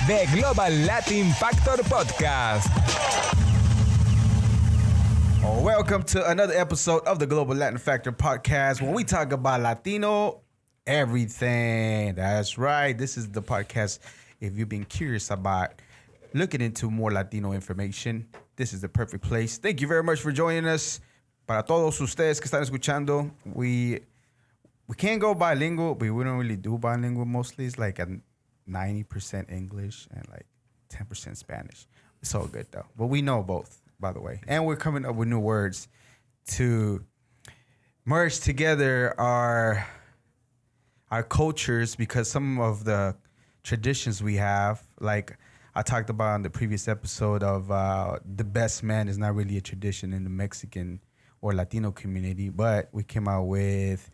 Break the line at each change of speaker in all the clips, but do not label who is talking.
The Global Latin Factor Podcast.
Welcome to another episode of the Global Latin Factor Podcast, when we talk about Latino everything. That's right. This is the podcast. If you've been curious about looking into more Latino information, this is the perfect place. Thank you very much for joining us. Para todos ustedes que están escuchando, we can't go bilingual, but we don't really do bilingual mostly. It's like a 90% English and like 10% Spanish. It's all good though. But we know both, by the way. And we're coming up with new words to merge together our cultures, because some of the traditions we have, like I talked about in the previous episode of the best man is not really a tradition in the Mexican or Latino community, but we came out with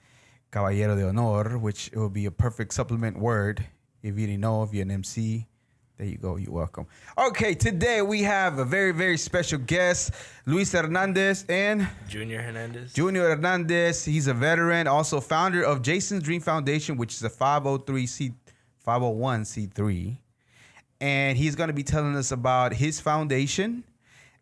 Caballero de Honor, which it will be a perfect supplement word. If you didn't know, if you're an MC, there you go. You're welcome. Okay, today we have a very, very special guest, Luis Hernandez and
Junior Hernandez.
Junior Hernandez. He's a veteran, also founder of Jason's Dream Foundation, which is a 501c3. And he's going to be telling us about his foundation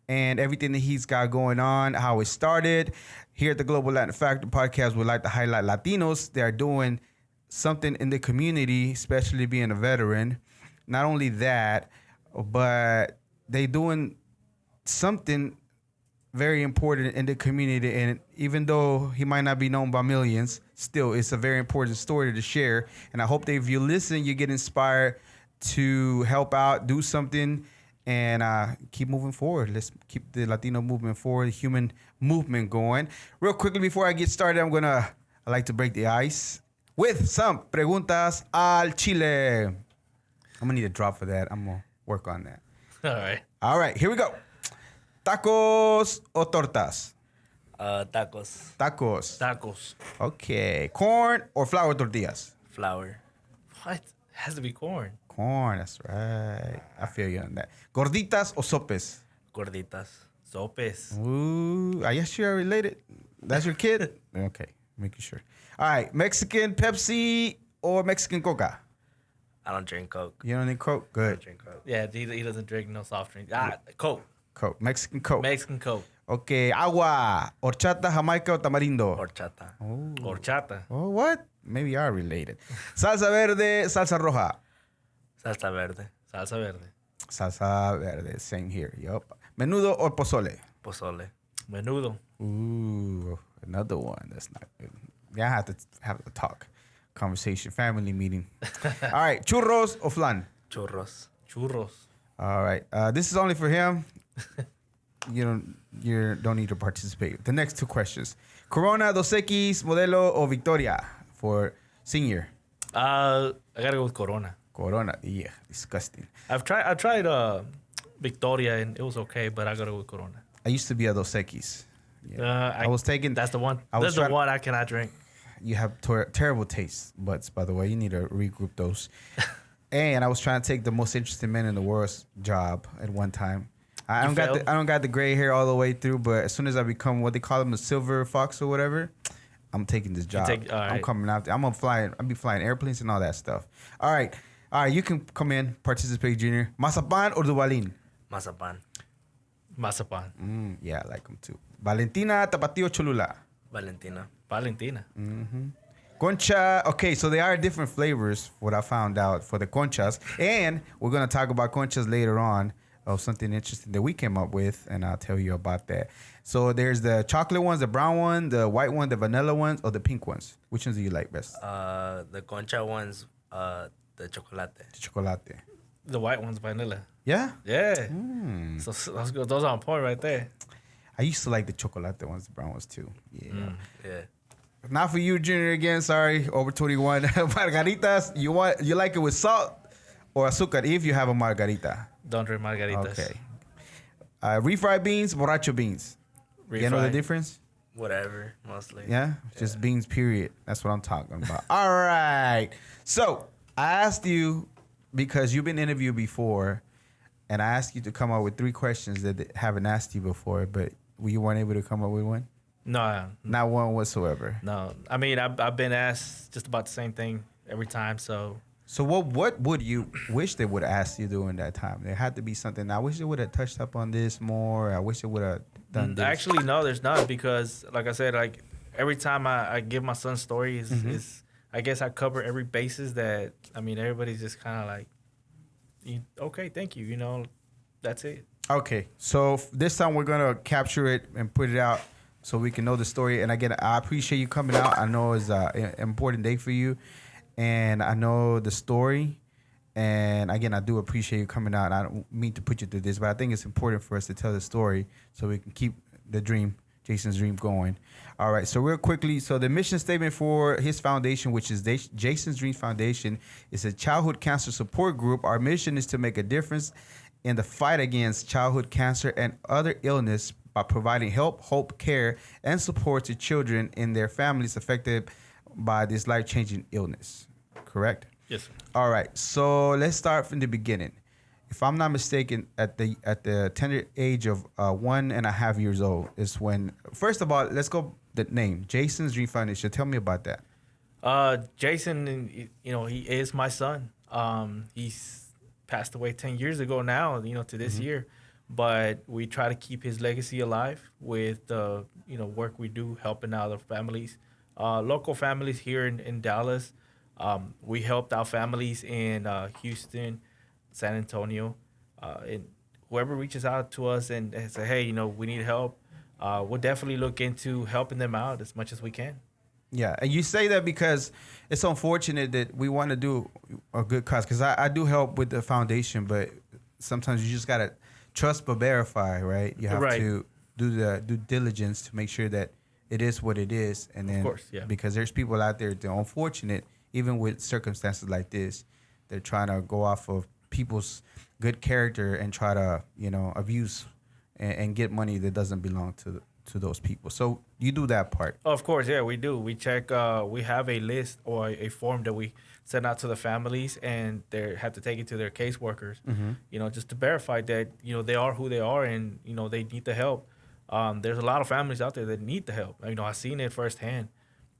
and everything that he's got going on, how it started. Here at the Global Latin Factor Podcast, we'd like to highlight Latinos. They're doing something in the community, especially being a veteran. Not only that, but they doing something very important in the community. And even though he might not be known by millions, still, it's a very important story to share. And I hope that if you listen, you get inspired to help out, do something, and keep moving forward. Let's keep the Latino movement forward, the human movement going. Real quickly, before I get started, I like to break the ice with some preguntas al chile. I'm going to need a drop for that. I'm going to work on that. All right, here we go. Tacos o tortas?
Tacos.
Tacos. Okay. Corn or flour tortillas?
Flour. What? It has to be corn.
Corn, that's right. I feel you on that. Gorditas o sopes?
Gorditas. Sopes.
Ooh, I guess you're related. That's your kid? Okay, making sure. All right, Mexican Pepsi or Mexican Coca?
I don't drink Coke.
You don't need Coke?
I don't
Good.
drink Coke.
Yeah, he doesn't drink no soft drink. Coke.
Coke. Mexican Coke.
Mexican Coke.
Okay, agua, horchata, jamaica o tamarindo?
Horchata.
Oh.
Horchata.
Oh, what? Maybe you are related. Salsa verde, salsa roja?
Salsa verde.
Salsa verde.
Salsa verde, same here. Yup. Menudo or pozole?
Pozole.
Menudo.
Ooh, another one. That's not good. Yeah, I have to have a talk. Conversation, family meeting. All right, churros or flan?
Churros.
Churros.
All right, this is only for him. You don't need to participate. The next two questions: Corona, Dos Equis, Modelo, or Victoria for senior?
I gotta go with Corona.
Corona, yeah, disgusting.
I've tried Victoria and it was okay, but I gotta go with Corona.
I used to be a Dos Equis. Yeah. I was taking.
That's the one.
I was
That's the one I cannot drink.
You have terrible taste buds, by the way. You need to regroup those. And I was trying to take the most interesting man in the world's job at one time. I don't got the gray hair all the way through, but as soon as I become what they call him, a silver fox or whatever, I'm taking this job. I'm coming out there. I'll be flying airplanes and all that stuff. All right, you can come in, participate, Junior. Mazapan or Duvalin?
Mazapan.
Mazapan.
Yeah, I like them too. Valentina, Tapatio, Cholula?
Valentina.
Mm-hmm. Concha. Okay, so there are different flavors, what I found out, for the conchas. And we're going to talk about conchas later on, of something interesting that we came up with, and I'll tell you about that. So there's the chocolate ones, the brown one, the white one, the vanilla ones, or the pink ones. Which ones do you like best?
The concha ones, the chocolate.
The chocolate.
The white one's vanilla.
Yeah?
Yeah. So those are on point right there.
I used to like the chocolate ones, the brown ones too. Yeah.
Yeah.
Not for you, Junior, again. Sorry, over 21. Margaritas, you like it with salt or azúcar if you have a margarita?
Don't drink margaritas.
Okay. Refried beans, borracho beans. You know the difference?
Whatever, mostly.
Yeah? Just beans, period. That's what I'm talking about. All right. So, I asked you, because you've been interviewed before, and I asked you to come up with 3 questions that they haven't asked you before, but you weren't able to come up with one?
No.
Not one whatsoever.
No. I mean, I've been asked just about the same thing every time, so
So what would you wish they would have asked you during that time? There had to be something. I wish they would have touched up on this more. I wish they would have done this.
Actually, no, there's not, because, like I said, like every time I give my son stories, is I guess I cover every basis that, I mean, everybody's just kind of like, okay, thank you, that's it.
Okay, so this time we're gonna capture it and put it out so we can know the story. And again, I appreciate you coming out. I know it's an important day for you, and I know the story. And again, I do appreciate you coming out. I don't mean to put you through this, but I think it's important for us to tell the story so we can keep the dream, Jason's dream, going. All right, so real quickly, so the mission statement for his foundation, which is Jason's Dream Foundation, is a childhood cancer support group. Our mission is to make a difference in the fight against childhood cancer and other illness by providing help, hope, care, and support to children and their families affected by this life-changing illness. Correct?
Yes, sir.
All right, so let's start from the beginning. If I'm not mistaken, at the tender age of 1.5 years old is when. First of all, let's go the name Jason's Dream Foundation. Tell me about that.
Jason, he is my son. He's passed away 10 years ago now, to this year. But we try to keep his legacy alive with the, work we do, helping out the families, local families here in Dallas. We helped out families in Houston, San Antonio, and whoever reaches out to us and say, hey, we need help, we'll definitely look into helping them out as much as we can.
Yeah, and you say that because it's unfortunate that we want to do a good cause. Because I do help with the foundation, but sometimes you just got to trust but verify, right? You have to do the due diligence to make sure that it is what it is. And then,
of course, yeah.
Because there's people out there that are unfortunate, even with circumstances like this, they're trying to go off of people's good character and try to, abuse and get money that doesn't belong to those people. So you do that part.
Of course, yeah, we do. We check. We have a list or a form that we send out to the families, and they have to take it to their caseworkers. Just to verify that they are who they are, and they need the help. There's a lot of families out there that need the help. I've seen it firsthand.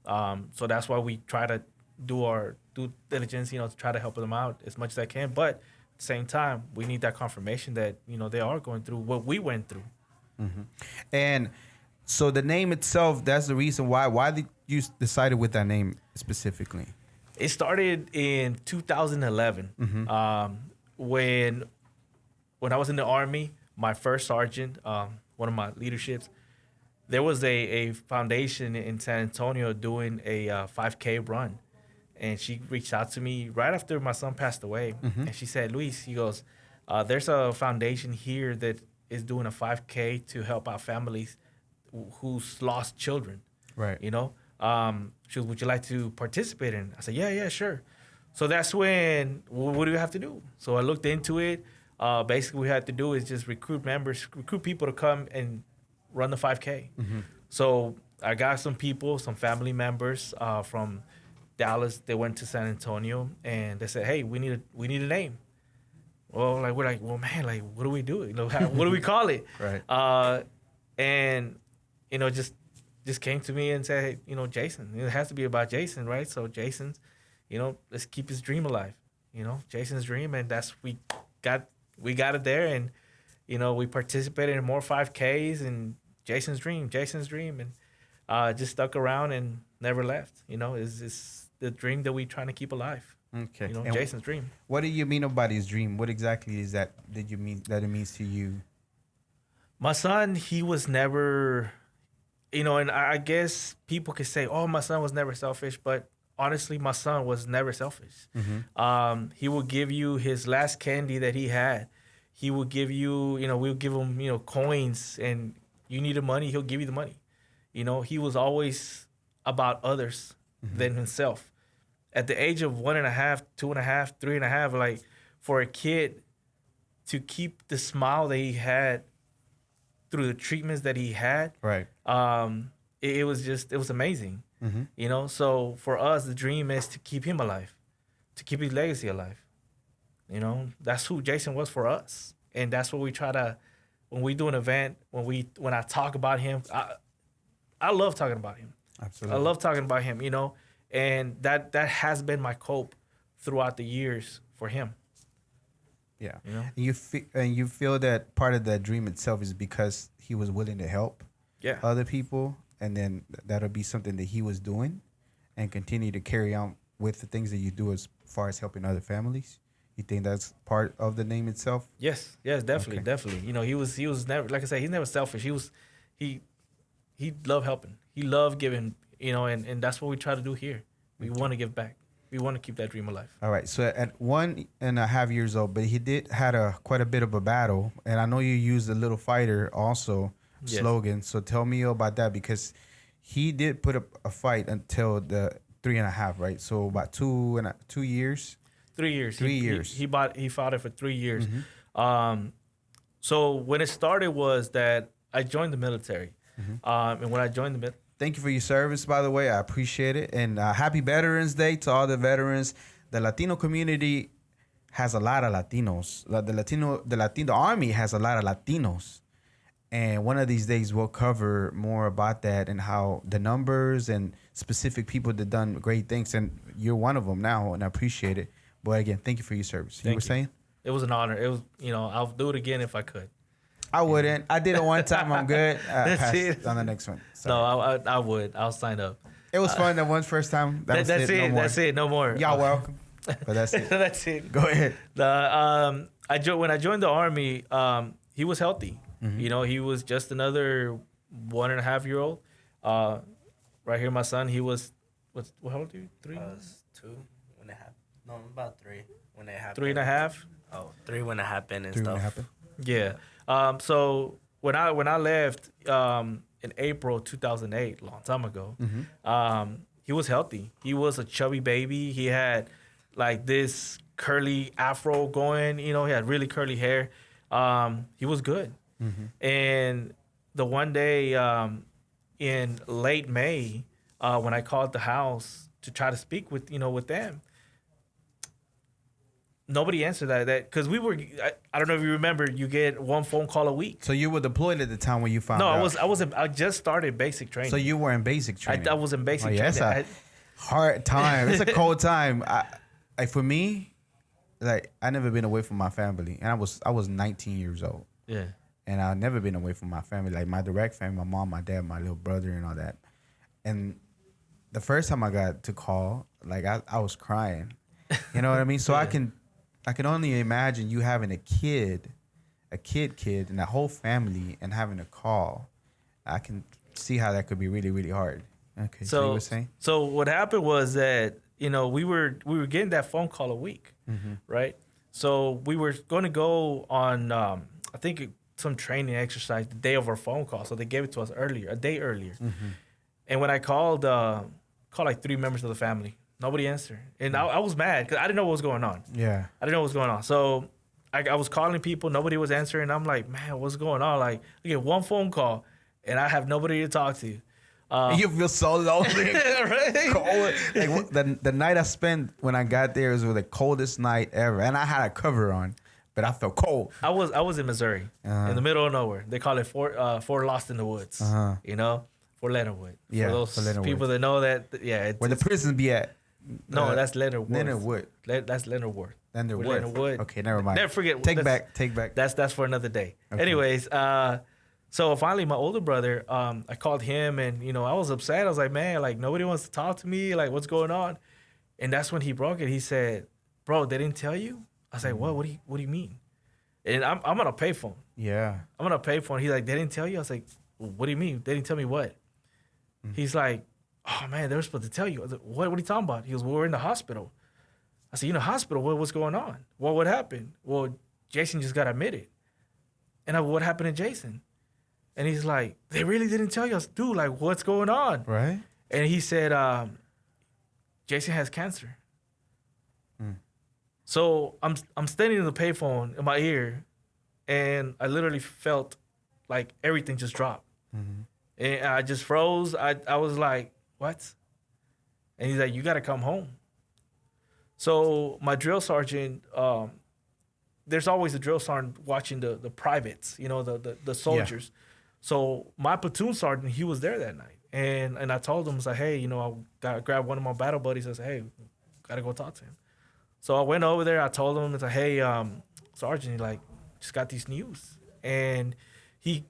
So that's why we try to do our due diligence, to try to help them out as much as I can. But at the same time, we need that confirmation that they are going through what we went through.
And so the name itself, that's the reason why. Why did you decided with that name specifically?
It started in 2011 when I was in the Army. My first sergeant, one of my leaderships, there was a foundation in San Antonio doing a 5K run. And she reached out to me right after my son passed away. And she said, Luis, he goes, there's a foundation here that is doing a 5K to help out families who's lost children.
Right.
She goes, would you like to participate in it? I said, yeah, sure. So that's when, what do we have to do? So I looked into it. Basically, what we had to do is just recruit people to come and run the 5K. So I got some people, some family members from Dallas. They went to San Antonio, and they said, hey, we need a name. Well, we're like, well, man, what do we do? What do we call it?
Right.
And just came to me and said, hey, Jason. It has to be about Jason, right? So Jason's, let's keep his dream alive. Jason's dream, and that's we got it there, and we participated in more 5Ks and Jason's dream, and just stuck around and never left. Is the dream that we trying to keep alive.
Okay.
Jason's dream.
What do you mean about his dream? What exactly is that? Did you mean that it means to you?
My son, he was never, and I guess people could say, oh, my son was never selfish, but honestly, my son was never selfish. He will give you his last candy that he had. He will give you, we'll give him, coins, and you need the money, he'll give you the money. He was always about others than himself. At the age of 1.5, 2.5, 3.5, for a kid to keep the smile that he had through the treatments that he had,
right?
It was amazing. So for us, the dream is to keep him alive, to keep his legacy alive. That's who Jason was for us, and that's what we try to. When we do an event, when I talk about him, I love talking about him.
Absolutely,
I love talking about him. And that has been my cope throughout the years for him.
Yeah.
You know?
And you feel that part of that dream itself is because he was willing to help
Yeah.
other people, and then that'll be something that he was doing and continue to carry on with the things that you do as far as helping other families. You think that's part of the name itself?
Yes, definitely,
Okay.
definitely. You know, he was never, like I said, he's never selfish. He loved helping. He loved giving. You know, and that's what we try to do here. We want to give back. We want to keep that dream alive.
All right. So at 1.5 years old, but he did had quite a bit of a battle, and I know you used the little fighter also
Yes.
slogan. So tell me about that, because he did put up a fight until the 3.5, right? So about 2 years.
3 years.
3 years.
He fought it for 3 years.
Mm-hmm.
So when it started was that I joined the military,
Mm-hmm.
and when I joined the military.
Thank you for your service, by the way. I appreciate it. And happy Veterans Day to all the veterans. The Latino community has a lot of Latinos. The Army has a lot of Latinos. And one of these days we'll cover more about that and how the numbers and specific people that done great things. And you're one of them now, and I appreciate it. But again, thank you for your service. You were saying?
It was an honor. It was, I'll do it again if I could.
I wouldn't. I did it one time. I'm good.
That's
Pass
it.
on the next one.
No,
Sorry.
I would. I'll sign up.
It was fun that one first time.
That's it.
No more.
That's it. No more.
Y'all welcome. But that's it.
That's it.
Go ahead.
When I joined the Army, he was healthy.
Mm-hmm.
You know, he was just another 1.5-year-old. Right here, my son. He was how old are you? 3?
I was 2 when it happened. No, about 3 when it happened.
3.5.
Oh, 3 when it happened and
Three
stuff.
when it happened.
Yeah. So when I left in April 2008, a long time ago, he was healthy. He was a chubby baby. He had like this curly afro going. You know, he had really curly hair. He was good. And the one day in late May, when I called the house to try to speak with them, nobody answered that because we were. I don't know if you remember. You get one phone call a week.
So you were deployed at the time when you found
No,
out?
I just started basic training.
So you were in basic training?
I was in basic
yeah,
training.
it's a hard time. It's a cold time. For me, like I never been away from my family, and I was 19 years old.
Yeah.
And I've never been away from my family, like my direct family, my mom, my dad, my little brother, and all that. And the first time I got to call, like I was crying. You know what I mean? So
Yeah.
I can only imagine you having a kid, and a whole family, and having a call. I can see how that could be really, really hard. Okay, so you were saying?
So what happened was that we were getting that phone call a week, right? So we were going to go on I think some training exercise the day of our phone call. So they gave it to us a day earlier. And when I called like 3 members of the family, nobody answered, and I was mad because I didn't know what was going on.
Yeah.
I didn't know what was going on. So I was calling people, nobody was answering. I'm like, man, what's going on? Like, I get one phone call, and I have nobody to talk to.
You feel so lonely.
Right?
Cold. Like, the night I spent when I got there was the coldest night ever, and I had a cover on, but I felt cold.
I was in Missouri, in the middle of nowhere. They call it Fort Lost in the Woods. Fort Leonard Wood.
Yeah,
for those
Fort Leonard
people
Wood.
that know that, yeah.
Where the prison be at?
No, that's Leonard Wood.
Leonard Wood.
That's Leonard Wood.
Leonard
We're
Wood.
Wood.
Okay, never mind.
Never forget.
Take back.
That's for another day.
Okay.
Anyways, so finally my older brother, I called him, and I was upset. I was like, man, like nobody wants to talk to me. Like, what's going on? And that's when he broke it. He said, bro, they didn't tell you? I was like, what? What do you mean? And I'm on a payphone.
Yeah.
I'm on a payphone. He's like, they didn't tell you? I was like, what do you mean? They didn't tell me what? He's like, oh man, they were supposed to tell you. I was like, what are you talking about? He goes, well, we're in the hospital. I said, you in the hospital? What's going on? Well, what happened? Well, Jason just got admitted. And I, what happened to Jason? And he's like, they really didn't tell you. I said, dude, like, what's going on?
Right.
And he said, Jason has cancer. So I'm standing in the payphone in my ear, and I literally felt like everything just dropped. And I just froze. I was like, what? And he's like, you got to come home. So my drill sergeant, there's always a drill sergeant watching the privates, the soldiers. Yeah. So my platoon sergeant, he was there that night. And I told him, I was like, hey, I got to grab one of my battle buddies. I said, hey, got to go talk to him. So I went over there. I told him, it's like, hey, Sergeant, like, just got these news. And he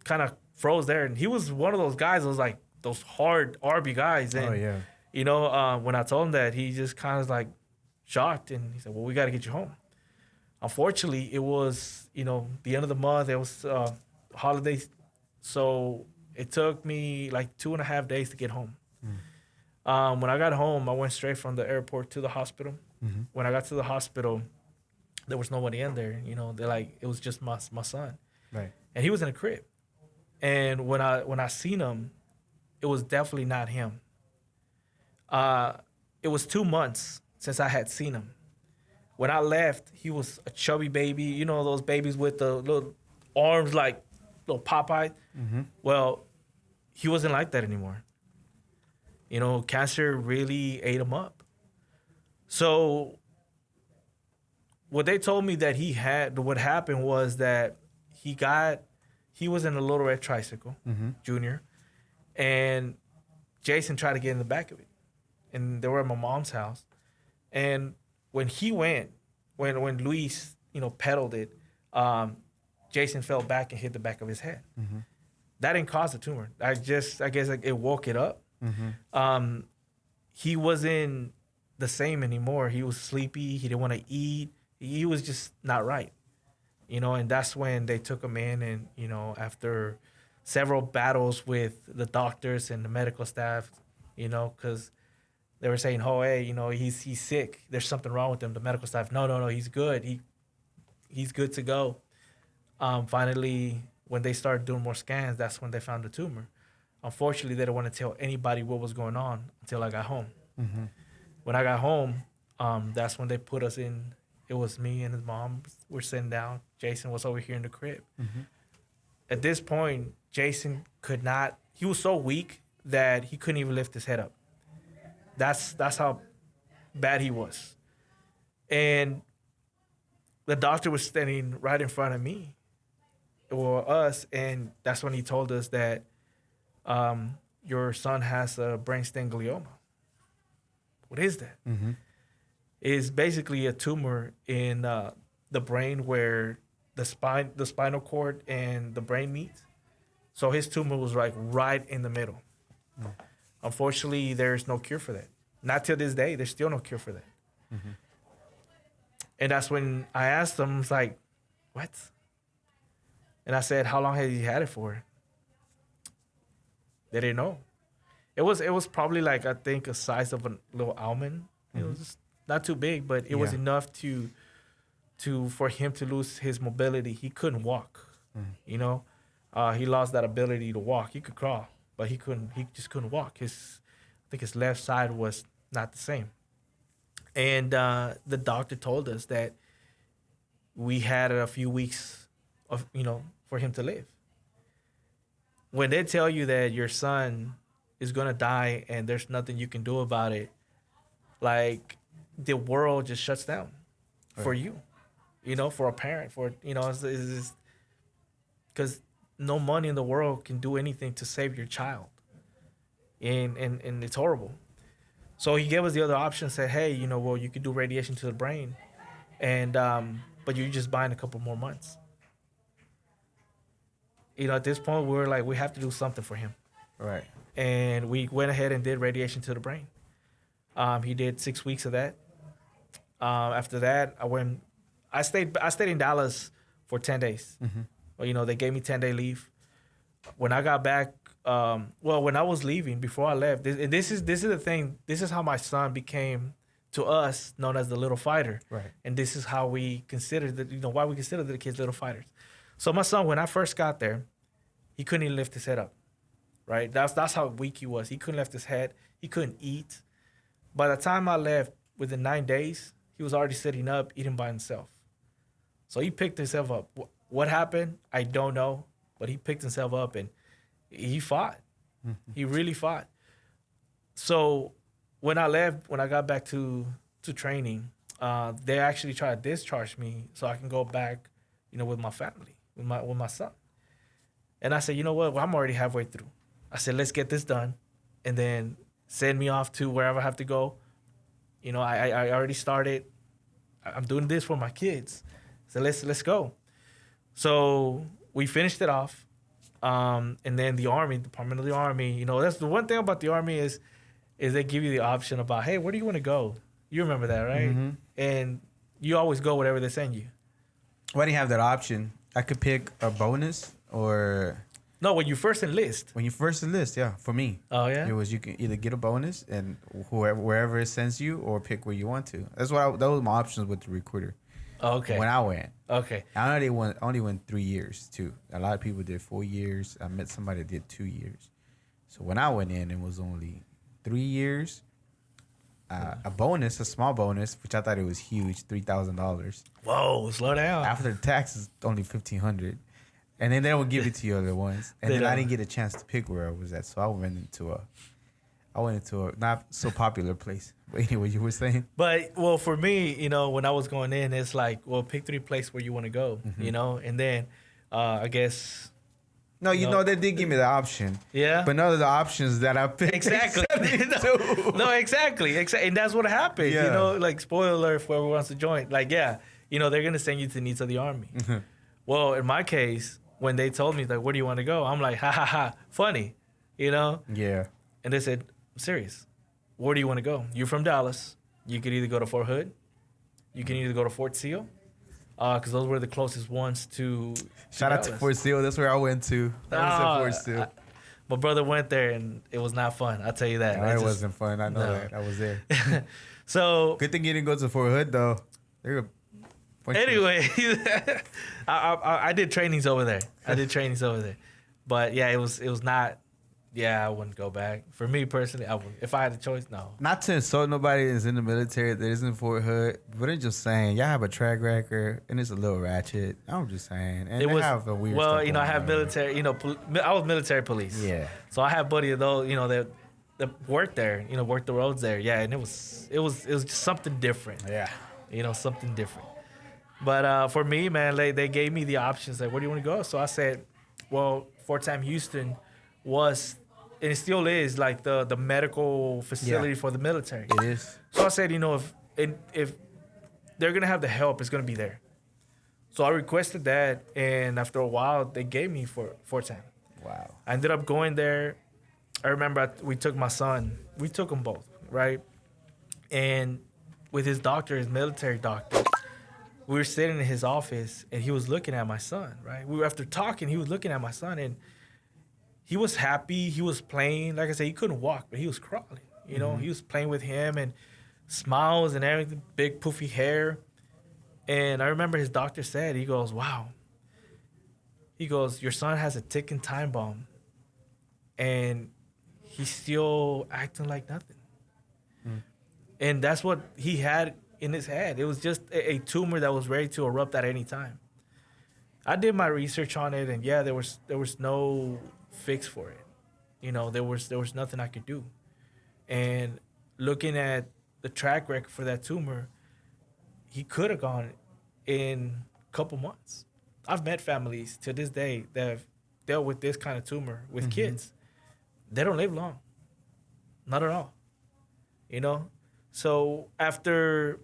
kind of froze there. And he was one of those guys that was like those hard RB guys. And, you know, when I told him that, he just kind of like shocked. And he said, well, we got to get you home. Unfortunately, it was, you know, the end of the month. It was holidays. So it took me like 2.5 days to get home. When I got home, I went straight from the airport to the hospital. When I got to the hospital, there was nobody in there. You know, they're like, it was just my son.
Right.
And he was in a crib. And when I seen him, it was definitely not him. It was 2 months since I had seen him. When I left, he was a chubby baby. You know, those babies with the little arms like little Popeye. Well, he wasn't like that anymore. You know, cancer really ate him up. So what they told me that he had, what happened was that he was in a little red tricycle, Junior, and Jason tried to get in the back of it. And they were at my mom's house. And when he went, when Luis, you know, pedaled it, Jason fell back and hit the back of his head. That didn't cause the tumor. I guess like, it woke it up. He wasn't the same anymore. He was sleepy. He didn't want to eat. He was just not right, you know. And that's when they took him in, and you know, after several battles with the doctors and the medical staff, you know, because they were saying, "Oh, hey, you know, he's sick. There's something wrong with him." The medical staff, no, he's good. He's good to go. Finally, when they started doing more scans, that's when they found the tumor. Unfortunately, they didn't want to tell anybody what was going on until I got home. When I got home, that's when they put us in. It was me and his mom were sitting down. Jason was over here in the crib. At this point, Jason could not. He was so weak that he couldn't even lift his head up. That's how bad he was. And the doctor was standing right in front of me or us, and that's when he told us that your son has a brainstem glioma. What is that? It's basically a tumor in the brain where the spinal cord and the brain meet. So his tumor was like right in the middle. Unfortunately, there's no cure for that. Not till this day. There's still no cure for that. And that's when I asked them, I was like, what? And I said, how long has he had it for? They didn't know. It was probably like, I think, a size of a little almond. It was just not too big, but it was enough for him to lose his mobility. He couldn't walk. You know, he lost that ability to walk. He could crawl, but he just couldn't walk. I think his left side was not the same. And the doctor told us that we had a few weeks of, you know, for him to live. When they tell you that your son is gonna die and there's nothing you can do about it, like, the world just shuts down for you, you know, for a parent, for, you know, it's because no money in the world can do anything to save your child. And it's horrible. So he gave us the other option, said, hey, you know, well, you could do radiation to the brain, and but you're just buying a couple more months. You know, at this point, we were like, we have to do something for him.
Right.
And we went ahead and did radiation to the brain. He did 6 weeks of that. After that, I stayed in Dallas for 10 days. Well, you know, they gave me 10-day leave. When I got back, when I was leaving, before I left, this is the thing. This is how my son became, to us, known as the little fighter.
Right.
And this is how we consider why we consider the kids little fighters. So my son, when I first got there, he couldn't even lift his head up. Right. That's how weak he was. He couldn't lift his head. He couldn't eat. By the time I left, within 9 days, he was already sitting up, eating by himself. So he picked himself up. What happened? I don't know. But he picked himself up and he fought. He really fought. So when I left, when I got back to training, they actually tried to discharge me so I can go back, you know, with my family, with my son. And I said, you know what? Well, I'm already halfway through. I said, let's get this done, and then send me off to wherever I have to go. You know, I already started I'm doing this for my kids. So let's go. So we finished it off. And then the Army, Department of the Army, that's the one thing about the Army is they give you the option about, hey, where do you want to go? You remember that, right?
Mm-hmm.
And you always go wherever they send you.
Why do you have that option? I could pick a bonus or...
No, when you first enlist.
When you first enlist, yeah, for me.
Oh, yeah?
It was you can either get a bonus and wherever it sends you or pick where you want to. Those were my options with the recruiter.
Oh, okay.
When I went.
Okay.
I know they only went 3 years too. A lot of people did 4 years. I met somebody that did 2 years. So when I went in, it was only 3 years. A bonus, a small bonus, which I thought it was huge, $3,000.
Whoa, slow down.
After the taxes, only $1,500. And then they would give it to you other ones. And then I didn't get a chance to pick where I was at. So I went into a not so popular place. But anyway, you were saying?
But, well, for me, when I was going in, it's like, well, pick 3 places where you want to go, And then I guess...
No, they did give me the option.
Yeah?
But none of the options that I picked.
Exactly. No, exactly. And that's what happened.
Yeah.
Like, spoiler alert for whoever wants to join. Like, yeah, they're going to send you to the needs of the Army. Well, in my case... When they told me, like, where do you want to go? I'm like, ha, ha, ha, funny,
Yeah.
And they said, I'm serious. Where do you want to go? You're from Dallas. You could either go to Fort Hood. You can either go to Fort Seal. Because those were the closest ones to
Shout out to Fort Seal. That's where I went to. I was at Fort Seal.
My brother went there, and it was not fun. I'll tell you that.
No, it wasn't fun. I know that. I was there.
So
good thing you didn't go to Fort Hood, though.
Anyway, I did trainings over there. But yeah, it was not. Yeah, I wouldn't go back. For me personally, I would. If I had a choice, no.
Not to insult nobody that's in the military that isn't Fort Hood, but I'm just saying, y'all have a track record and it's a little ratchet. I'm just saying, and they have a weird.
Well,
stuff
I have
on.
military. I was military police.
Yeah.
So I had buddy of those. That worked there. Worked the roads there. Yeah, and it was just something different.
Yeah.
Something different. But for me, man, they gave me the options. Like, where do you want to go? So I said, well, Fort Sam Houston was, and it still is, like the medical facility for the military.
It is.
So I said, if they're gonna have the help, it's gonna be there. So I requested that, and after a while, they gave me Fort Sam.
Wow.
I ended up going there. I remember we took my son. We took them both, right? And with his doctor, his military doctor, we were sitting in his office, and he was looking at my son, right? We were after talking, he was looking at my son, and he was happy. He was playing. Like I said, he couldn't walk, but he was crawling. He was playing with him and smiles and everything, big poofy hair. And I remember his doctor said, he goes, wow. He goes, your son has a ticking time bomb, and he's still acting like nothing. And that's what he had in his head. It was just a tumor that was ready to erupt at any time. I did my research on it, and yeah, there was no fix for it. There was nothing I could do. And looking at the track record for that tumor, he could have gone in a couple months. I've met families to this day that have dealt with this kind of tumor with kids. They don't live long. Not at all. So after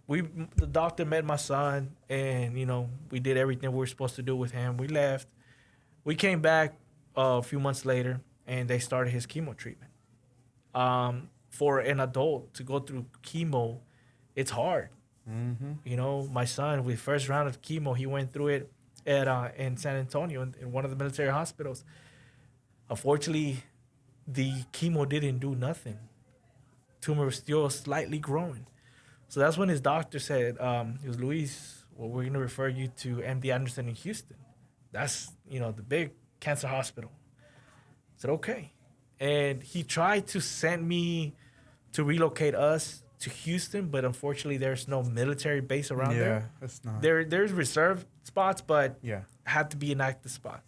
the doctor met my son, and we did everything we were supposed to do with him. We left. We came back a few months later, and they started his chemo treatment. For an adult to go through chemo, it's hard. My son, with first round of chemo, he went through it in San Antonio in one of the military hospitals. Unfortunately, the chemo didn't do nothing. Tumor was still slightly growing. So that's when his doctor said, it was Luis, well, we're going to refer you to MD Anderson in Houston. That's, the big cancer hospital. I said, okay. And he tried to send me to relocate us to Houston, but unfortunately there's no military base around there.
Yeah, that's not.
There's reserved spots, but had to be an active spot.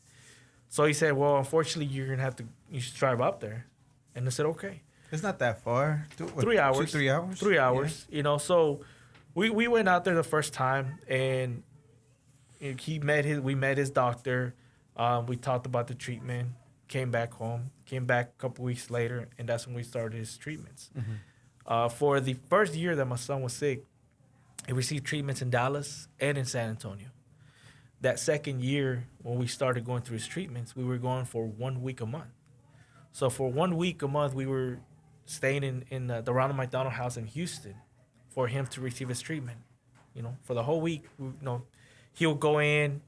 So he said, well, unfortunately you should drive up there. And I said, okay.
It's not that far.
3 hours.
3 hours?
3 hours. So we went out there the first time, and we met his doctor. We talked about the treatment, came back home, came back a couple weeks later, and that's when we started his treatments. For the first year that my son was sick, He received treatments in Dallas and in San Antonio. That second year, when we started going through his treatments, we were going for 1 week a month. So for 1 week a month, we were staying in the Ronald McDonald House in Houston for him to receive his treatment. You know, for the whole week, he'll go in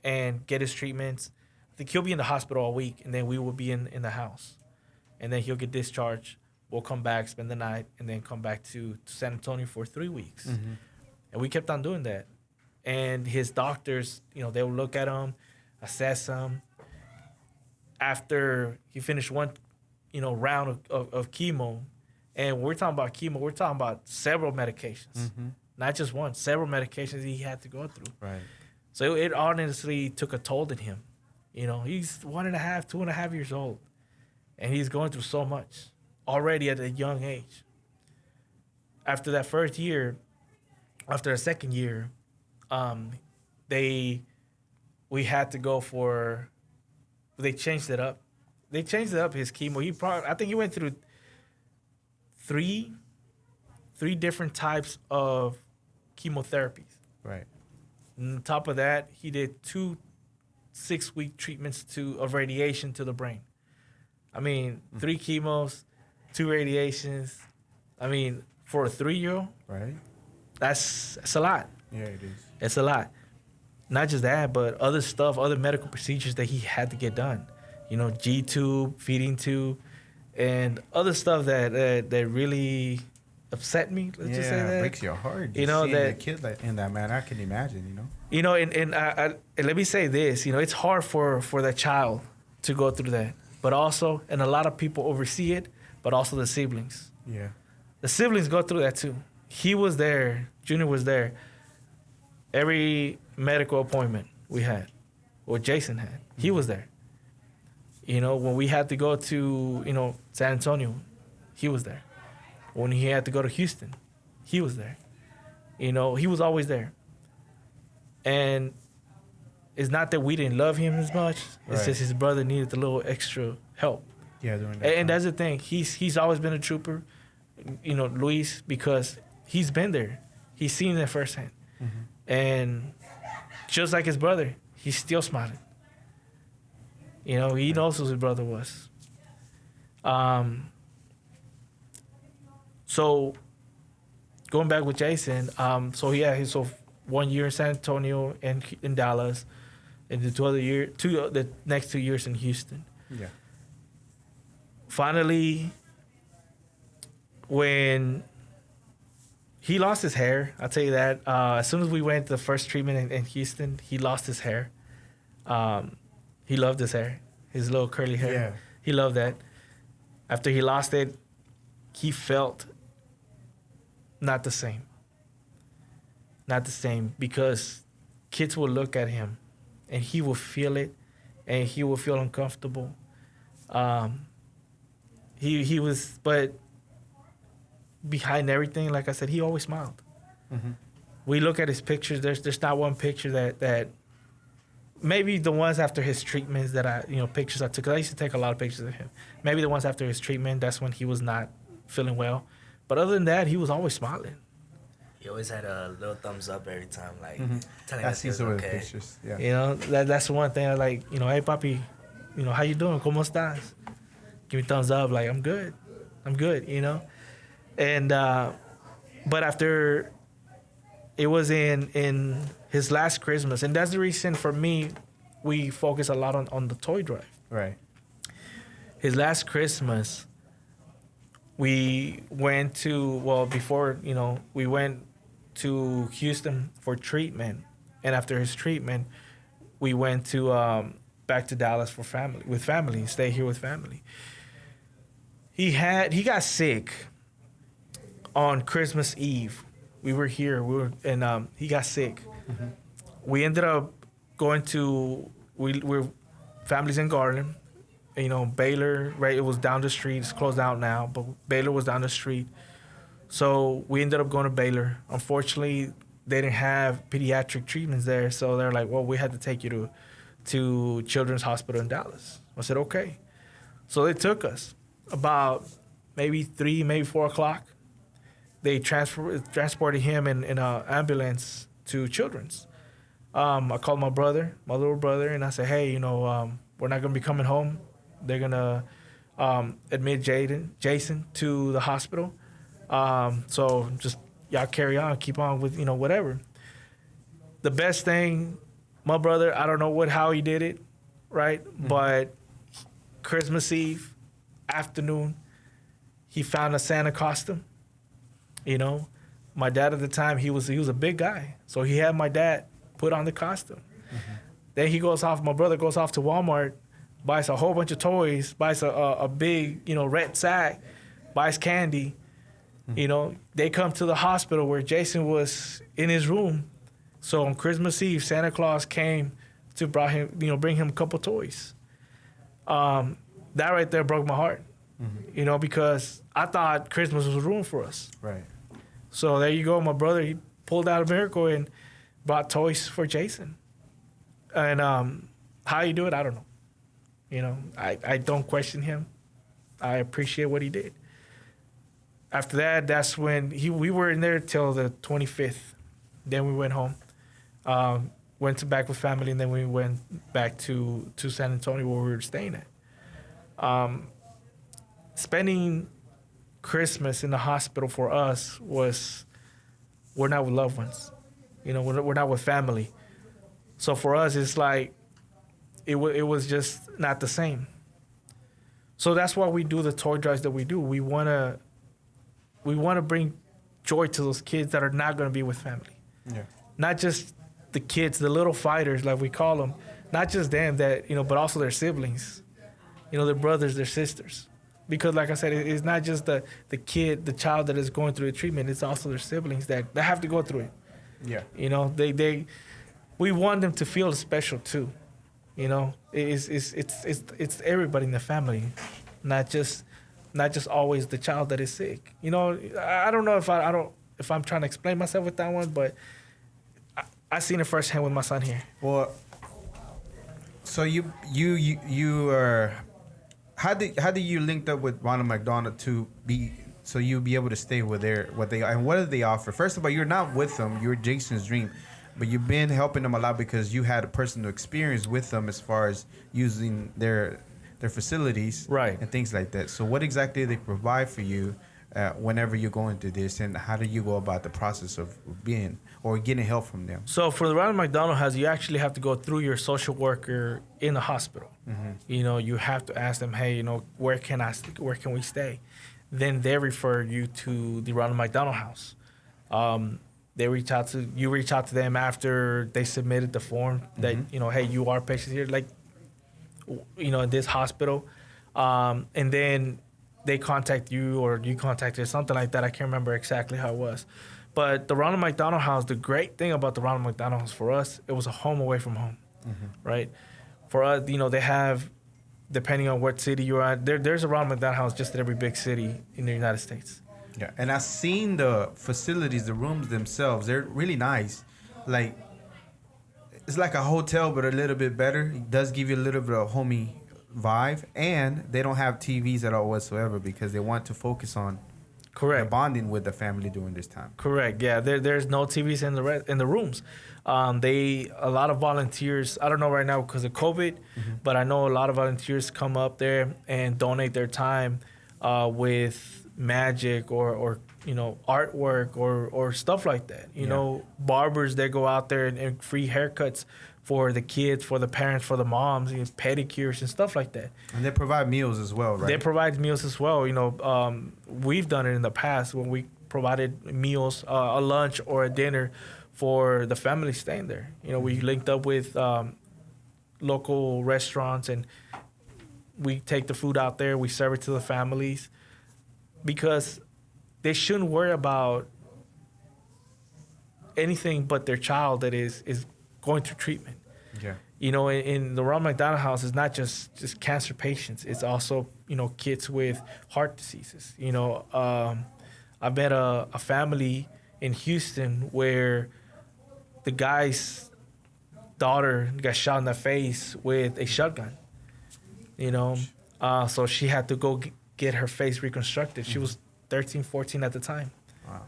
and get his treatments. I think he'll be in the hospital all week, and then we will be in the house. And then he'll get discharged. We'll come back, spend the night, and then come back to San Antonio for 3 weeks. Mm-hmm. And we kept on doing that. And his doctors, they will look at him, assess him. After he finished one, round of chemo, and when we're talking about chemo, we're talking about several medications. Mm-hmm. Not just one, several medications he had to go through.
Right.
So it honestly took a toll on him. He's 1.5, 2.5 years old, and he's going through so much already at a young age. After that first year, after the second year, we had to go for. They changed it up. They changed it up. His chemo. I think he went through three different types of chemotherapies.
Right.
And on top of that, he did 2 6-week treatments of radiation to the brain. I mean, 3 chemos, 2 radiations. I mean, for a 3-year-old,
right?
That's a lot.
Yeah, it is.
It's a lot. Not just that, but other stuff, other medical procedures that he had to get done. G-tube, feeding tube, and other stuff that really upset me. Let's just say that.
It breaks your heart. Seeing a kid in that, man, I can imagine,
And let me say this, it's hard for the child to go through that. But also, and a lot of people oversee it, but also the siblings.
Yeah.
The siblings go through that too. He was there. Junior was there. Every medical appointment we had, or Jason had, he was there. When we had to go to, San Antonio, he was there. When he had to go to Houston, he was there. He was always there. And it's not that we didn't love him as much. It's just his brother needed a little extra help.
Yeah, during that time.
That's the thing. He's always been a trooper, Luis, because he's been there. He's seen it firsthand. Mm-hmm. And just like his brother, he's still smiling. He knows who his brother was. So going back with Jason, so 1 year in San Antonio and in Dallas, and the next 2 years in Houston.
Yeah.
Finally, when he lost his hair, I'll tell you that. As soon as we went to the first treatment in Houston, he lost his hair. He loved his hair, his little curly hair.
Yeah.
He loved that. After he lost it, he felt not the same. Not the same, because kids will look at him and he will feel it and he will feel uncomfortable. He was, but behind everything, like I said, he always smiled. Mm-hmm. We look at his pictures. There's not one picture that maybe the ones after his treatments that pictures I took. 'Cause I used to take a lot of pictures of him. Maybe the ones after his treatment, that's when he was not feeling well. But other than that, he was always smiling.
He always had a little thumbs up every time, like telling
I
us he
see
was
some of the
okay.
pictures. Yeah.
That's one thing I like. Hey papi, how you doing? ¿Cómo estás? Give me thumbs up. Like I'm good. And but after it was in his last Christmas, and that's the reason for me we focus a lot on the toy drive.
Right.
His last Christmas, we went to we went to Houston for treatment, and after his treatment, we went to back to Dallas for family, stay here with family. He got sick on Christmas Eve. We were here. And he got sick. Mm-hmm. We ended up going to we're families in Garland. Baylor, right? It was down the street. It's closed out now, but Baylor was down the street. So we ended up going to Baylor. Unfortunately, they didn't have pediatric treatments there, so they're like, well, we had to take you to Children's Hospital in Dallas. I said, okay. So they took us about maybe 3, maybe 4 o'clock. they transported him in an ambulance to Children's. I called my little brother, and I said, hey, we're not going to be coming home. They're going to admit Jason to the hospital. So just y'all carry on, keep on with, whatever. The best thing, my brother, I don't know how he did it, right? Mm-hmm. But Christmas Eve afternoon, he found a Santa costume. My dad at the time, he was a big guy. So he had my dad put on the costume. Mm-hmm. Then my brother goes off to Walmart, buys a whole bunch of toys, buys a big, red sack, buys candy. Mm-hmm. They come to the hospital where Jason was in his room. So on Christmas Eve, Santa Claus came to bring him a couple toys. That right there broke my heart, mm-hmm. Because I thought Christmas was ruined for us. Right. So there you go. My brother, he pulled out a miracle and bought toys for Jason. And how he do it, I don't know. I don't question him. I appreciate what he did. After that, that's when we were in there till the 25th. Then we went home, went back with family, and then we went back to San Antonio where we were staying at. Spending Christmas in the hospital for us we're not with loved ones. We're not with family. So for us, it's like it was just not the same. So that's why we do the toy drives that we do. We want to bring joy to those kids that are not going to be with family. Yeah. Not just the kids, the little fighters, like we call them. Not just them but also their siblings. Their brothers, their sisters. Because like I said, it's not just the child that is going through the treatment. It's also their siblings that have to go through it. Yeah. We want them to feel special too. It's everybody in the family, not just always the child that is sick. I don't know if I'm trying to explain myself with that one, but I seen it firsthand with my son here.
Well, so you are. How did you link up with Ronald McDonald so you'll be able to stay with what do they offer? First of all, you're not with them. You're Jason's dream, but you've been helping them a lot because you had a personal experience with them as far as using their facilities, right, and things like that. So what exactly do they provide for you whenever you're going through this, and how do you go about the process of being or getting help from them?
So for the Ronald McDonald House, you actually have to go through your social worker in the hospital. Mm-hmm. You have to ask them, hey, where can we stay? Then they refer you to the Ronald McDonald House. You reach out to them after they submitted the form that, mm-hmm. Hey, you are patient here, like, in this hospital. And then they contact you or you contact something like that. I can't remember exactly how it was. But the Ronald McDonald House, the great thing about the Ronald McDonald House for us, it was a home away from home, mm-hmm. right? For us, they have, depending on what city you're at, there's a Ronald McDonald House just in every big city in the United States.
Yeah, and I've seen the facilities, the rooms themselves. They're really nice. Like, it's like a hotel, but a little bit better. It does give you a little bit of homey vibe, and they don't have TVs at all whatsoever because they want to focus on the bonding with the family during this time.
Correct. Yeah, there's no TVs in the rooms. A lot of volunteers. I don't know right now because of COVID, mm-hmm. but I know a lot of volunteers come up there and donate their time with magic or artwork or stuff like that. Barbers, they go out there and free haircuts for the kids, for the parents, for the moms, pedicures and stuff like that.
And they provide meals as well, right?
They provide meals as well. We've done it in the past when we provided meals, a lunch or a dinner for the family staying there. We linked up with local restaurants and we take the food out there. We serve it to the families because they shouldn't worry about anything but their child that is going through treatment. Yeah. In the Ronald McDonald House, it's not just cancer patients. It's also, kids with heart diseases. I met a family in Houston where the guy's daughter got shot in the face with a shotgun. So she had to go get her face reconstructed. She was 13, 14 at the time.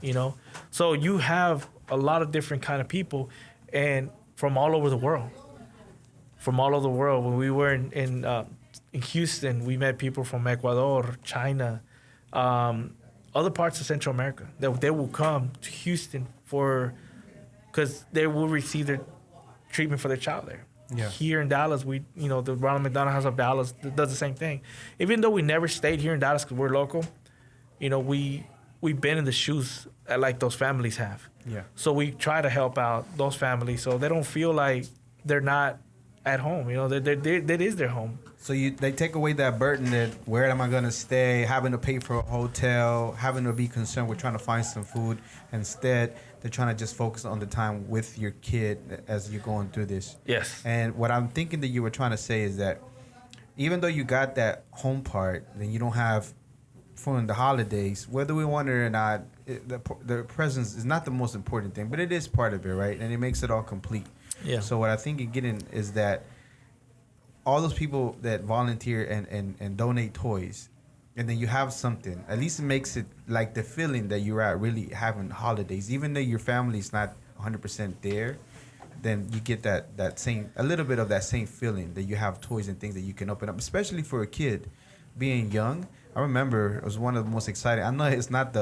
You know, so you have a lot of different kind of people, and from all over the world. From all over the world. When we were in Houston, we met people from Ecuador, China, other parts of Central America. They will come to Houston because they will receive their treatment for their child there.
Yeah.
Here in Dallas, the Ronald McDonald House of Dallas does the same thing. Even though we never stayed here in Dallas because we're local, we've been in the shoes like those families have.
Yeah.
So we try to help out those families so they don't feel like they're not at home. That is their home.
So they take away that burden that where am I going to stay, having to pay for a hotel, having to be concerned with trying to find some food. Instead, they're trying to just focus on the time with your kid as you're going through this.
Yes.
And what I'm thinking that you were trying to say is that even though you got that home part, then you don't have for the holidays, whether we want it or not, the presence is not the most important thing, but it is part of it, right? And it makes it all complete.
Yeah.
So what I think you're getting is that all those people that volunteer and donate toys, and then you have something, at least it makes it like the feeling that you're at really having holidays. Even though your family's not 100% there, then you get that same, a little bit of that same feeling that you have toys and things that you can open up, especially for a kid being young. I remember it was one of the most exciting. I know it's not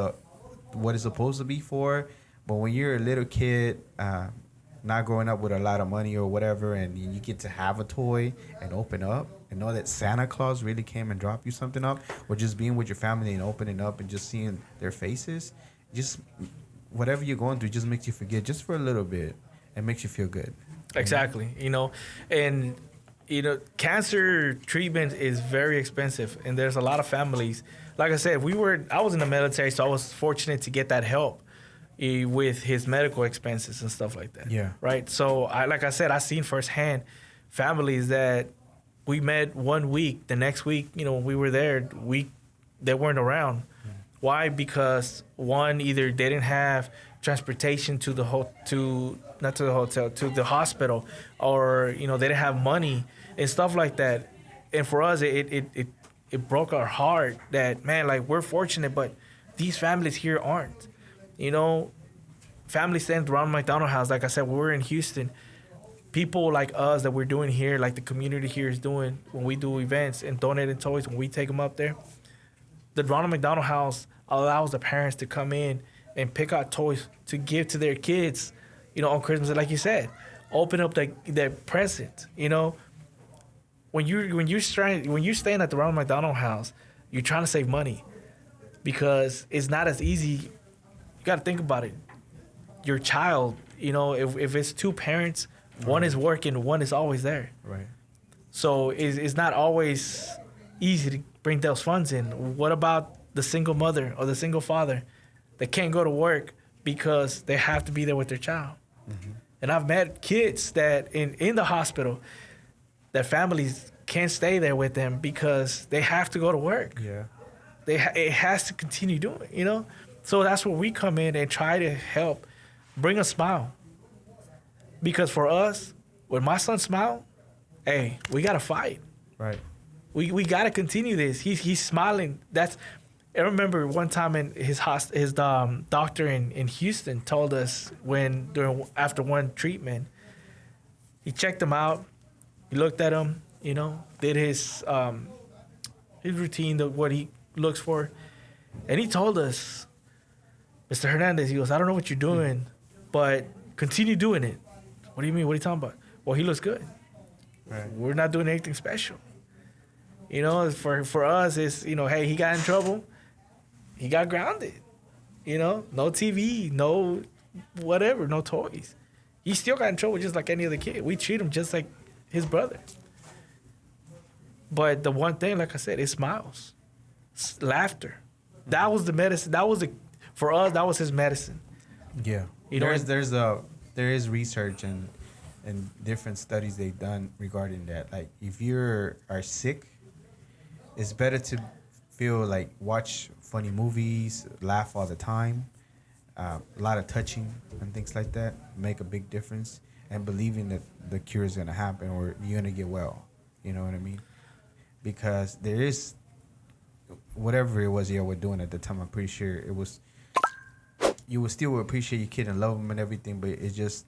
what it's supposed to be for, but when you're a little kid, not growing up with a lot of money or whatever, and you get to have a toy and open up and know that Santa Claus really came and dropped you something up, or just being with your family and opening up and just seeing their faces, just whatever you're going through just makes you forget just for a little bit and makes you feel good.
Exactly. And cancer treatment is very expensive, and there's a lot of families. Like I said, I was in the military, so I was fortunate to get that help with his medical expenses and stuff like that.
Yeah.
Right. So I seen firsthand families that we met 1 week. The next week, when we were there, they weren't around. Mm. Why? Because one, either they didn't have transportation to the hospital, or they didn't have money and stuff like that. And for us, it broke our heart that, man, like, we're fortunate, but these families here aren't. Families staying around McDonald House. Like I said, we're in Houston. People like us that we're doing here, like the community here is doing when we do events and donating toys, when we take them up there. The Ronald McDonald House allows the parents to come in and pick out toys to give to their kids, on Christmas. Like you said, open up their present. When you're staying at the Ronald McDonald House, you're trying to save money because it's not as easy. You got to think about it. Your child, if it's two parents, one is working, one is always there.
Right.
So it's not always easy to bring those funds in. What about the single mother or the single father that can't go to work because they have to be there with their child? Mm-hmm. And I've met kids that in the hospital that families can't stay there with them because they have to go to work.
Yeah.
It has to continue doing, So that's where we come in and try to help bring a smile. Because for us, when my son smiled, hey, we got to fight.
Right.
We got to continue this. He's smiling. I remember one time in his doctor in Houston told us after one treatment, he checked him out. He looked at him, did his routine, what he looks for. And he told us, Mr. Hernandez, he goes, I don't know what you're doing, but continue doing it. What do you mean? What are you talking about? Well, he looks good.
Right.
We're not doing anything special. For us, it's, hey, he got in trouble. He got grounded. No TV, no whatever, no toys. He still got in trouble just like any other kid. We treat him just like his brother. But the one thing, like I said, is smiles, laughter. That was the medicine. For us, that was his medicine.
Yeah. There is research and different studies they've done regarding that. Like, if you are sick, it's better to watch funny movies, laugh all the time, a lot of touching and things like that make a big difference, and believing that the cure is gonna happen or you're gonna get well. You know what I mean? Because there is whatever it was y'all were doing at the time. I'm pretty sure it was you will still appreciate your kid and love them and everything, but it's just,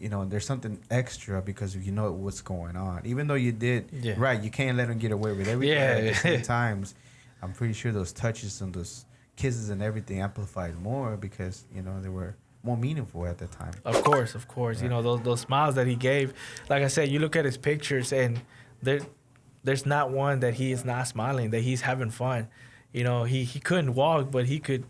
there's something extra because you know what's going on. Even though you did right, you can't let them get away with everything. At the same times, I'm pretty sure those touches and those kisses and everything amplified more because they were more meaningful at the time.
Of course. Right. Those smiles that he gave. Like I said, you look at his pictures and there's not one that he is not smiling, that he's having fun. He couldn't walk, but he could,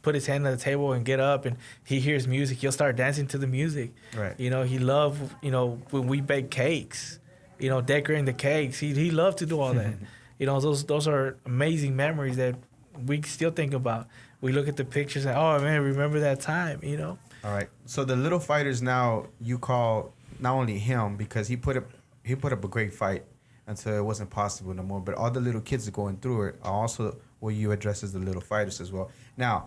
put his hand on the table and get up, and he hears music. He'll start dancing to the music.
Right.
He loved, when we bake cakes, decorating the cakes. He loved to do all that. Those are amazing memories that we still think about. We look at the pictures and, oh, man, remember that time,
All right. So the Little Fighters now, you call not only him because he put up a great fight until it wasn't possible no more, but all the little kids are going through it are also what you address as the Little Fighters as well. Now,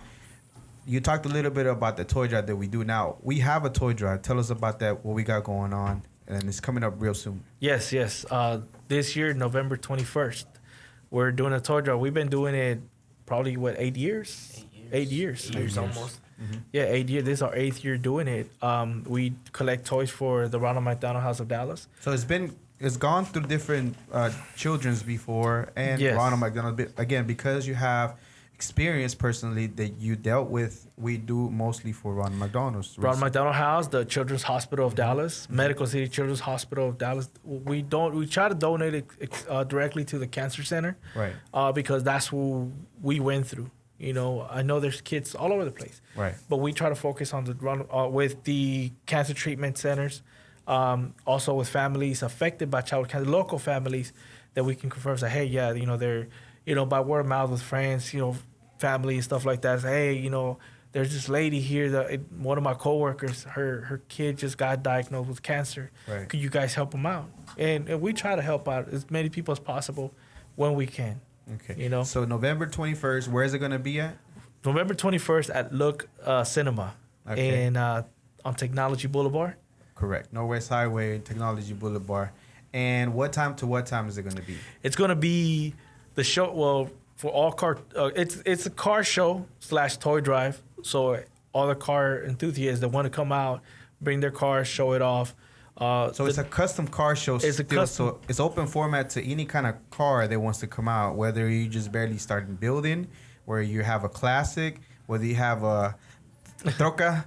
you talked a little bit about the toy drive that we do now. We have a toy drive. Tell us about that, what we got going on, and it's coming up real soon.
Yes. This year, November 21st, we're doing a toy drive. We've been doing it probably, 8 years? 8 years.
8 years almost.
Mm-hmm. Yeah, 8 years. This is our 8th year doing it. We collect toys for the Ronald McDonald House of Dallas.
So it's gone through different children's before and Ronald McDonald. Again, because you have experience personally that you dealt with, we do mostly for Ronald McDonald's.
Ronald McDonald House, the Children's Hospital of Dallas, Medical City Children's Hospital of Dallas. We try to donate it directly to the cancer center,
right?
Because that's who we went through. I know there's kids all over the place,
right?
But we try to focus on with the cancer treatment centers, also with families affected by childhood cancer, local families that we can confirm say, hey, they're by word of mouth with friends, family and stuff like that. Say, hey, there's this lady here that one of my coworkers, her kid just got diagnosed with cancer.
Right.
Could you guys help them out? And we try to help out as many people as possible when we can.
Okay. So November 21st, where is it going to be at?
November 21st at Look Cinema on Technology Boulevard.
Correct. Northwest Highway, Technology Boulevard. And what time to what time is it going to be?
It's going to be the show. Well, for all car, it's a car show / toy drive. So all the car enthusiasts that want to come out, bring their cars, show it off.
So it's a custom car show. So it's open format to any kind of car that wants to come out, whether you just barely starting building, where you have a classic, whether you have a troca.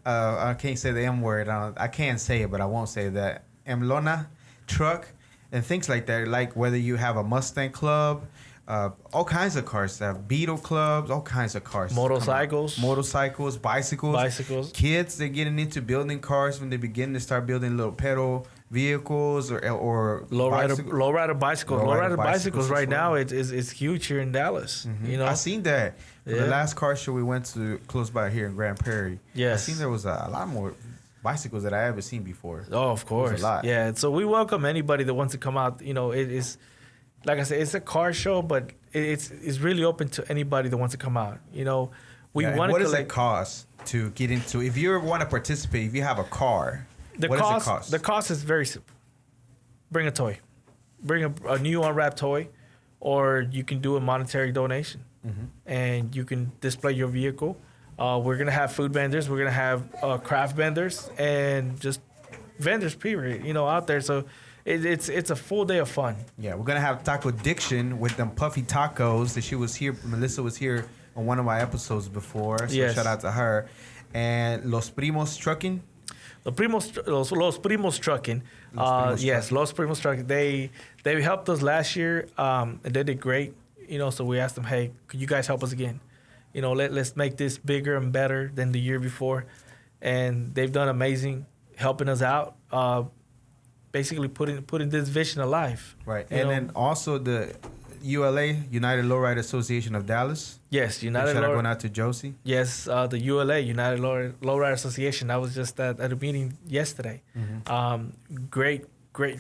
I can't say the M word. I can't say it, but I won't say that. Emlona truck and things like that. Like whether you have a Mustang club, all kinds of cars. Beetle clubs, all kinds of cars.
Motorcycles,
bicycles. Kids, they're getting into building cars when they begin to start building little pedal vehicles or
lowrider bicycles. Lowrider bicycles right now it's huge here in Dallas.
Mm-hmm. I seen that. The last car show we went to close by here in Grand Prairie.
Yes.
I seen there was a lot more bicycles that I ever seen before.
Oh, of course.
A lot.
Yeah. So we welcome anybody that wants to come out. It is, like I said, it's a car show, but it's really open to anybody that wants to come out. We want to.
What does it cost to get into? If you want to participate, if you have a car, what does it cost?
The cost is very simple. Bring a toy, bring a new unwrapped toy, or you can do a monetary donation, and you can display your vehicle. We're gonna have food vendors. We're gonna have craft vendors and just vendors, period. Out there. So it's a full day of fun.
Yeah, we're gonna have Taco Diction with them puffy tacos. That she was here. Melissa was here on one of my episodes before. So shout out to her. And Los Primos Trucking.
Los Primos Trucking. Los Primos Trucking. They helped us last year. And they did great. So we asked them, hey, could you guys help us again? Let's make this bigger and better than the year before. And they've done amazing helping us out. Basically putting this vision alive.
Right. And then also the ULA, United Lowrider Association of Dallas.
Yes, United
Shout out going out to Josie.
Yes, the ULA, United Lowrider Association. I was just at a meeting yesterday. Great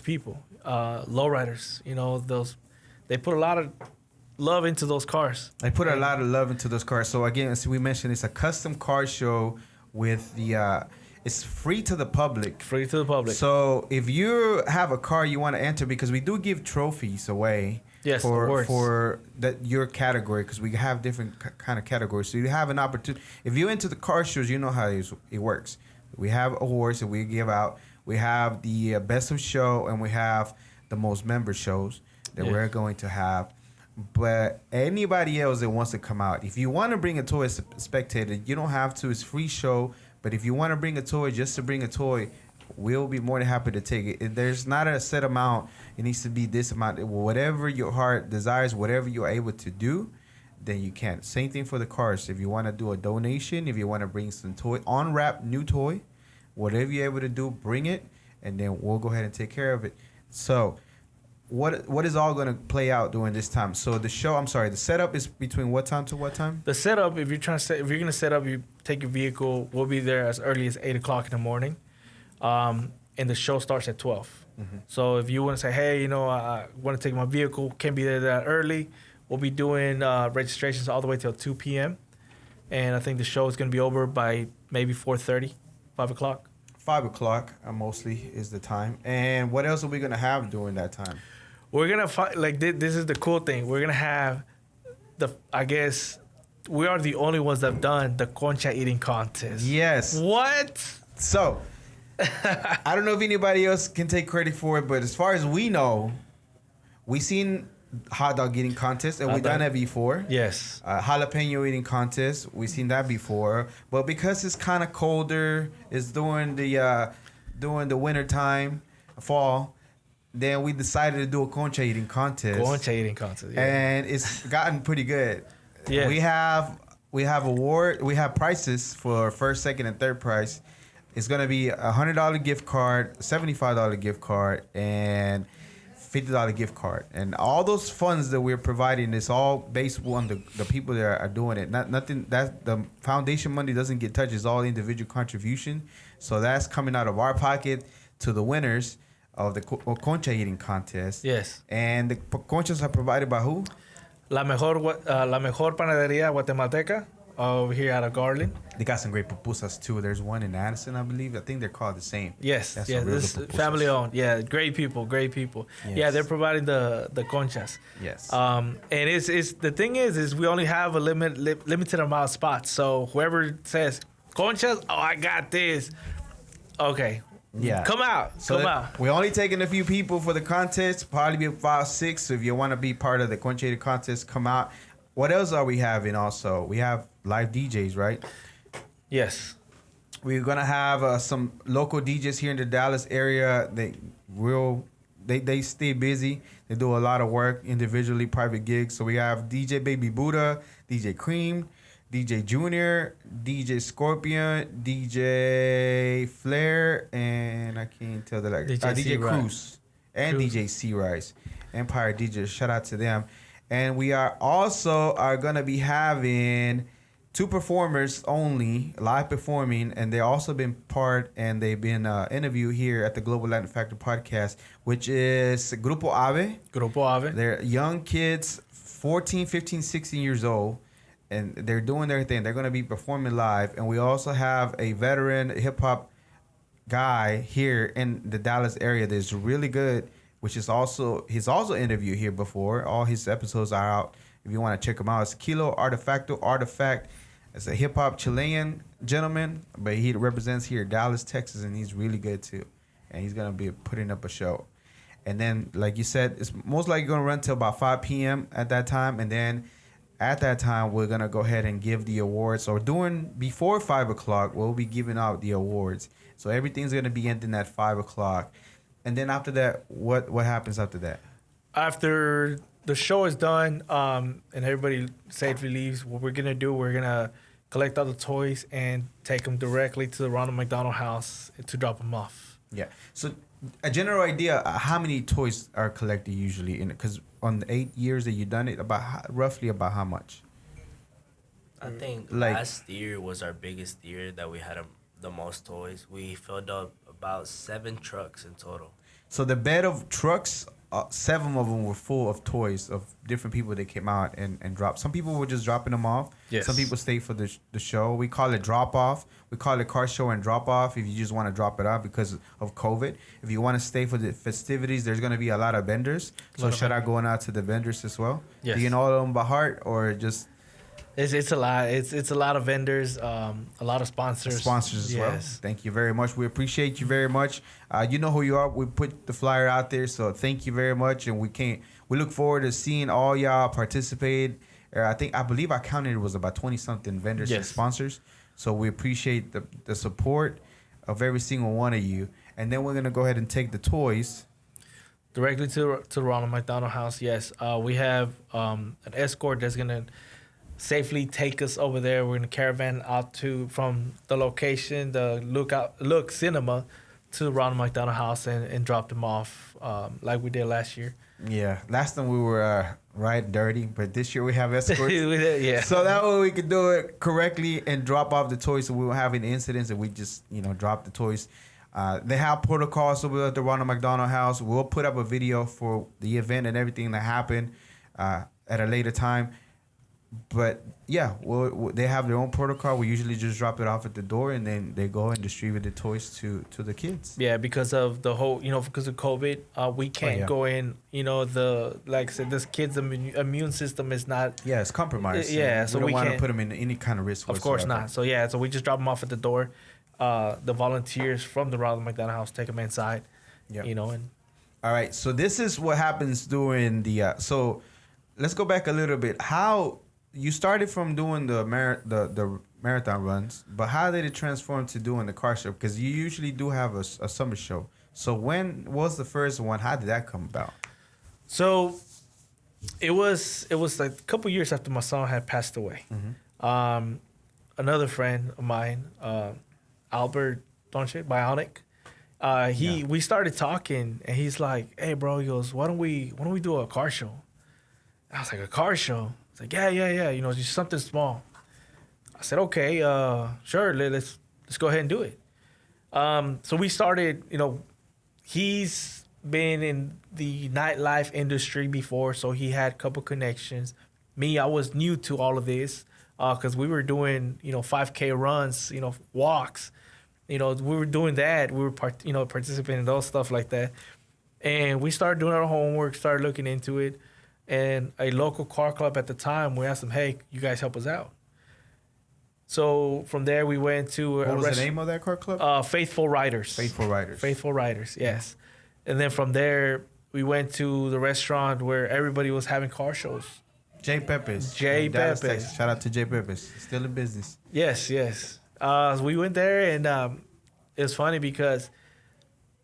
people. Lowriders, they put a lot of love into those cars.
They put a lot of love into those cars. So again, as we mentioned, it's a custom car show with the it's free to the public.
Free to the public.
So if you have a car you want to enter, because we do give trophies away
Yes,
for
awards.
for that your category, because we have different kind of categories. So you have an opportunity. If you're into the car shows, you know how it works. We have awards that we give out. We have the best of show, and we have the most member shows that we're going to have. But anybody else that wants to come out, if you want to bring a toy as a spectator, you don't have to. It's free show. But if you want to bring a toy just to bring a toy, we'll be more than happy to take it. There's not a set amount. It needs to be this amount. Whatever your heart desires, whatever you're able to do, then you can. Same thing for the cars. If you want to do a donation, if you want to bring some toy, unwrap new toy, whatever you're able to do, bring it, and then we'll go ahead and take care of it. So what is all going to play out during this time? So the setup is between what time to what time?
The setup, if you're gonna set up, you take your vehicle. We'll be there as early as 8:00 in the morning. And the show starts at 12. Mm-hmm. So if you want to say, hey, I want to take my vehicle, can't be there that early, we'll be doing registrations all the way till 2 p.m. And I think the show is going to be over by maybe 4:30, 5 o'clock.
5 o'clock mostly is the time. And what else are we going to have during that time?
We're going to this is the cool thing. We're going to have we are the only ones that have done the concha eating contest.
Yes.
What?
So I don't know if anybody else can take credit for it, but as far as we know, we seen hot dog eating contest, and we've done that before.
Yes.
Jalapeno eating contest, we've seen that before. But because it's kind of colder, it's during the winter time, fall, then we decided to do a concha eating contest.
Concha eating contest, yeah.
And it's gotten pretty good.
Yeah.
We have prizes for first, second, and third prize. It's going to be a $100 gift card, $75 gift card, and $50 gift card. And all those funds that we're providing is all based on the people that are doing it. Nothing that the foundation money doesn't get touched. It's all individual contribution. So that's coming out of our pocket to the winners of the concha eating contest.
Yes.
And the conchas are provided by who?
La mejor panadería guatemalteca over here out of Garland.
They got some great pupusas too. There's one in Addison, I believe. I think they're called the same.
Yes, this is family owned. Yeah, great people. Yes. Yeah, they're providing the conchas.
Yes.
And it's the thing is we only have a limited amount of spots. So whoever says conchas, I got this. Okay.
Yeah.
Come out.
We're only taking a few people for the contest. Probably be 5, 6. So if you want to be part of the concha eating contest, come out. What else are we having also? We have live DJs, right?
Yes.
We're going to have some local DJs here in the Dallas area. They stay busy. They do a lot of work individually, private gigs. So we have DJ Baby Buddha, DJ Cream, DJ Junior, DJ Scorpion, DJ Flair, and I can't tell DJ Cruz and DJ C Rice, Empire DJ. Shout out to them. And we are going to be having 2 performers only live performing, and they've also been they've been interviewed here at the Global Latin Factor podcast, which is Grupo Ave. They're young kids, 14, 15, 16 years old, and they're doing their thing. They're going to be performing live, and we also have a veteran hip hop guy here in the Dallas area that's really good, which is he's also interviewed here before. All his episodes are out if you want to check him out. It's Kilo Artifact. It's a hip hop Chilean gentleman, but he represents here Dallas, Texas, and he's really good too. And he's gonna be putting up a show. And then, like you said, it's most likely gonna run till about 5 p.m. at that time. And then at that time, we're gonna go ahead and give the awards. Or before 5 o'clock, we'll be giving out the awards. So everything's gonna be ending at 5 o'clock. And then after that, what happens after that?
After the show is done, and everybody safely leaves, what we're gonna do, we're gonna collect all the toys and take them directly to the Ronald McDonald House to drop them off.
Yeah. So a general idea, how many toys are collected usually? Because on the 8 years that you've done it, roughly about how much?
I think last year was our biggest year that we had the most toys. We filled up about 7 trucks in total.
So the bed of trucks 7 of them were full of toys of different people that came out and dropped. Some people were just dropping them off.
Yes.
Some people stayed for the show. We call it drop off. We call it car show and drop off if you just want to drop it off because of COVID. If you want to stay for the festivities, there's going to be a lot of vendors. So shout out going out to the vendors as well.
Yes.
Do you know all of them by heart or just...
It's a lot. It's a lot of vendors, a lot of sponsors.
Sponsors as well. Thank you very much. We appreciate you very much. You know who you are. We put the flyer out there, so thank you very much. And we look forward to seeing all y'all participate. I believe I counted it was about 20-something vendors and sponsors. So we appreciate the support of every single one of you. And then we're gonna go ahead and take the toys
directly to Ronald McDonald House. Yes, we have an escort that's gonna safely take us over there. We're gonna caravan out from the location, the Look Cinema, to the Ronald McDonald House and drop them off like we did last year.
Yeah, last time we were riding dirty, but this year we have escorts.
Yeah.
So that way we could do it correctly and drop off the toys, so we won't have any incidents and we just drop the toys. They have protocols over at the Ronald McDonald House. We'll put up a video for the event and everything that happened at a later time. But yeah, they have their own protocol. We usually just drop it off at the door, and then they go and distribute the toys to the kids.
Yeah, because of the whole, because of COVID, we can't go in. Like I said, this kid's immune system is not.
Yeah, it's compromised.
Yeah, so
we don't want to
can't
put them in any kind of risk.
Of course not. So yeah, so we just drop them off at the door. The volunteers from the Ronald McDonald House take them inside. Yeah. And.
All right, so this is what happens during the. So, let's go back a little bit. How. You started from doing the marathon runs, but how did it transform to doing the car show? Because you usually do have a summer show. So when was the first one? How did that come about?
So it was like a couple years after my son had passed away. Mm-hmm. Another friend of mine, Albert Donche, Bionic, we started talking, and he's like, "Hey, bro," he goes, "Why don't we do a car show?" I was like, "A car show?" Like, yeah, just something small. I said, okay, sure, let's go ahead and do it. So we started, he's been in the nightlife industry before, so he had a couple connections. Me, I was new to all of this because we were doing, 5K runs, walks. We were doing that. We were, participating in those stuff like that. And we started doing our homework, started looking into it. And a local car club at the time, we asked them, hey, you guys help us out. So from there, we went to...
What was the name of that car club?
Faithful Riders.
Faithful Riders.
Faithful Riders, yes. And then from there, we went to the restaurant where everybody was having car shows.
J. Pepe's.
J. Pepe's.
Shout out to J. Pepe's. Still in business.
Yes. So we went there, and it was funny because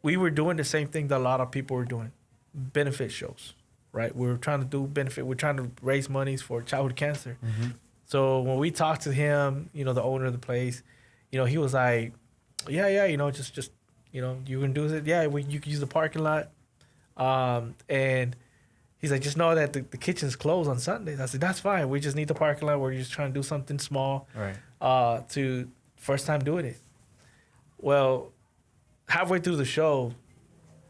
we were doing the same thing that a lot of people were doing. Benefit shows. Right, we were trying to do benefit. We're trying to raise monies for childhood cancer. Mm-hmm. So when we talked to him, the owner of the place, he was like, "Yeah, just you can do it. Yeah, you can use the parking lot." And he's like, "Just know that the kitchen's closed on Sundays." I said, "That's fine. We just need the parking lot. We're just trying to do something small, right? To first time doing it." Well, halfway through the show,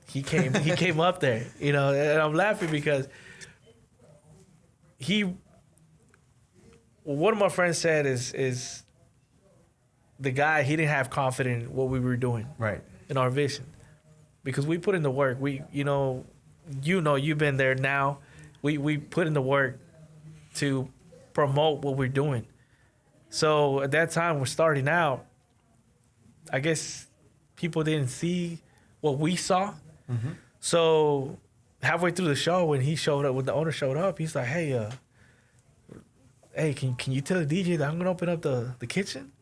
he came up there, and I'm laughing because one of my friends said is the guy, he didn't have confidence in what we were doing,
right,
in our vision, because we put in the work. We you've been there now. We put in the work to promote what we're doing. So at that time, we're starting out. I guess people didn't see what we saw. Mm-hmm. So halfway through the show, when the owner showed up, he's like, "Hey, can you tell the DJ that I'm gonna open up the kitchen?"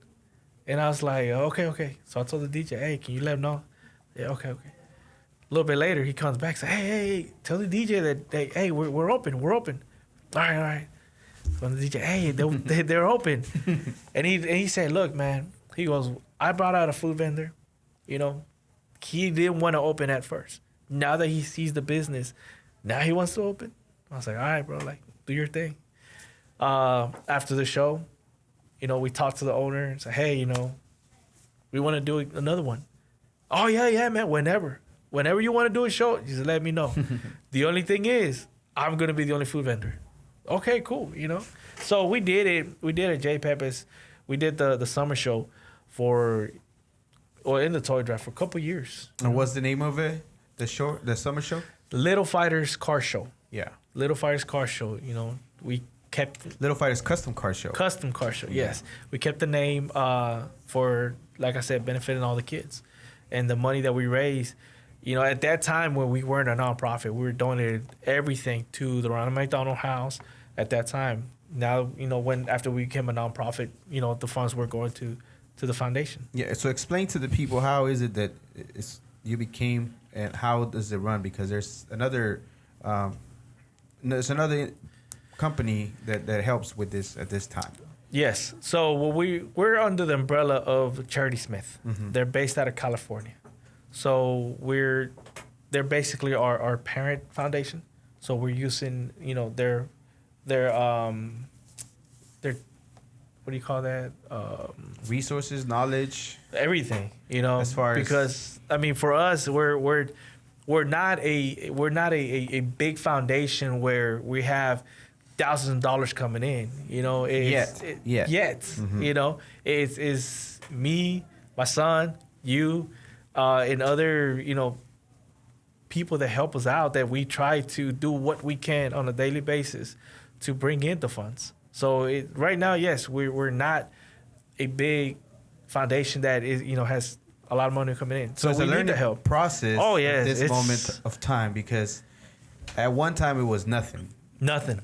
And I was like, "Okay." So I told the DJ, "Hey, can you let him know?" Yeah, okay. A little bit later, he comes back, says, "Hey, tell the DJ that hey, we're open. All right." So the DJ, "Hey, they're open," and he said, "Look, man," he goes, "I brought out a food vendor, He didn't want to open at first. Now that he sees the business, now he wants to open." I was like, "All right, bro, do your thing." After the show, we talked to the owner and said, "Hey, we want to do another one." "Oh, yeah, man, whenever. whenever you want to do a show, just let me know. The only thing is, I'm gonna be the only food vendor. Okay, cool. So we did it. We did at J. Pepe's. We did the summer show in the toy drive for a couple years.
And what's the name of it? The summer show?
Little Fighters Car Show.
Yeah.
Little Fighters Car Show. We kept
Little Fighters Custom Car Show.
Custom Car Show. Yes, we kept the name for, like I said, benefiting all the kids, and the money that we raised. At that time when we weren't a nonprofit, we were donating everything to the Ronald McDonald House. At that time, now after we became a nonprofit, the funds were going to the foundation.
Yeah. So explain to the people, how is it that you became, and how does it run? Because there's another company that helps with this at this time.
Yes. So we're under the umbrella of Charity Smith.
Mm-hmm.
They're based out of California. So they're basically our parent foundation. So we're using their what do you call that?
Resources, knowledge,
Everything.
As far as,
because for us, we're not a big foundation where we have thousands of dollars coming in. Yet.
Mm-hmm.
It's me, my son, you, and other people that help us out, that we try to do what we can on a daily basis to bring in the funds. So right now, yes, we're not a big foundation that is has a lot of money coming in.
So it's
we
a
need
learning
the help.
process.
Oh yeah,
at this moment of time, because at one time it was nothing.
Nothing.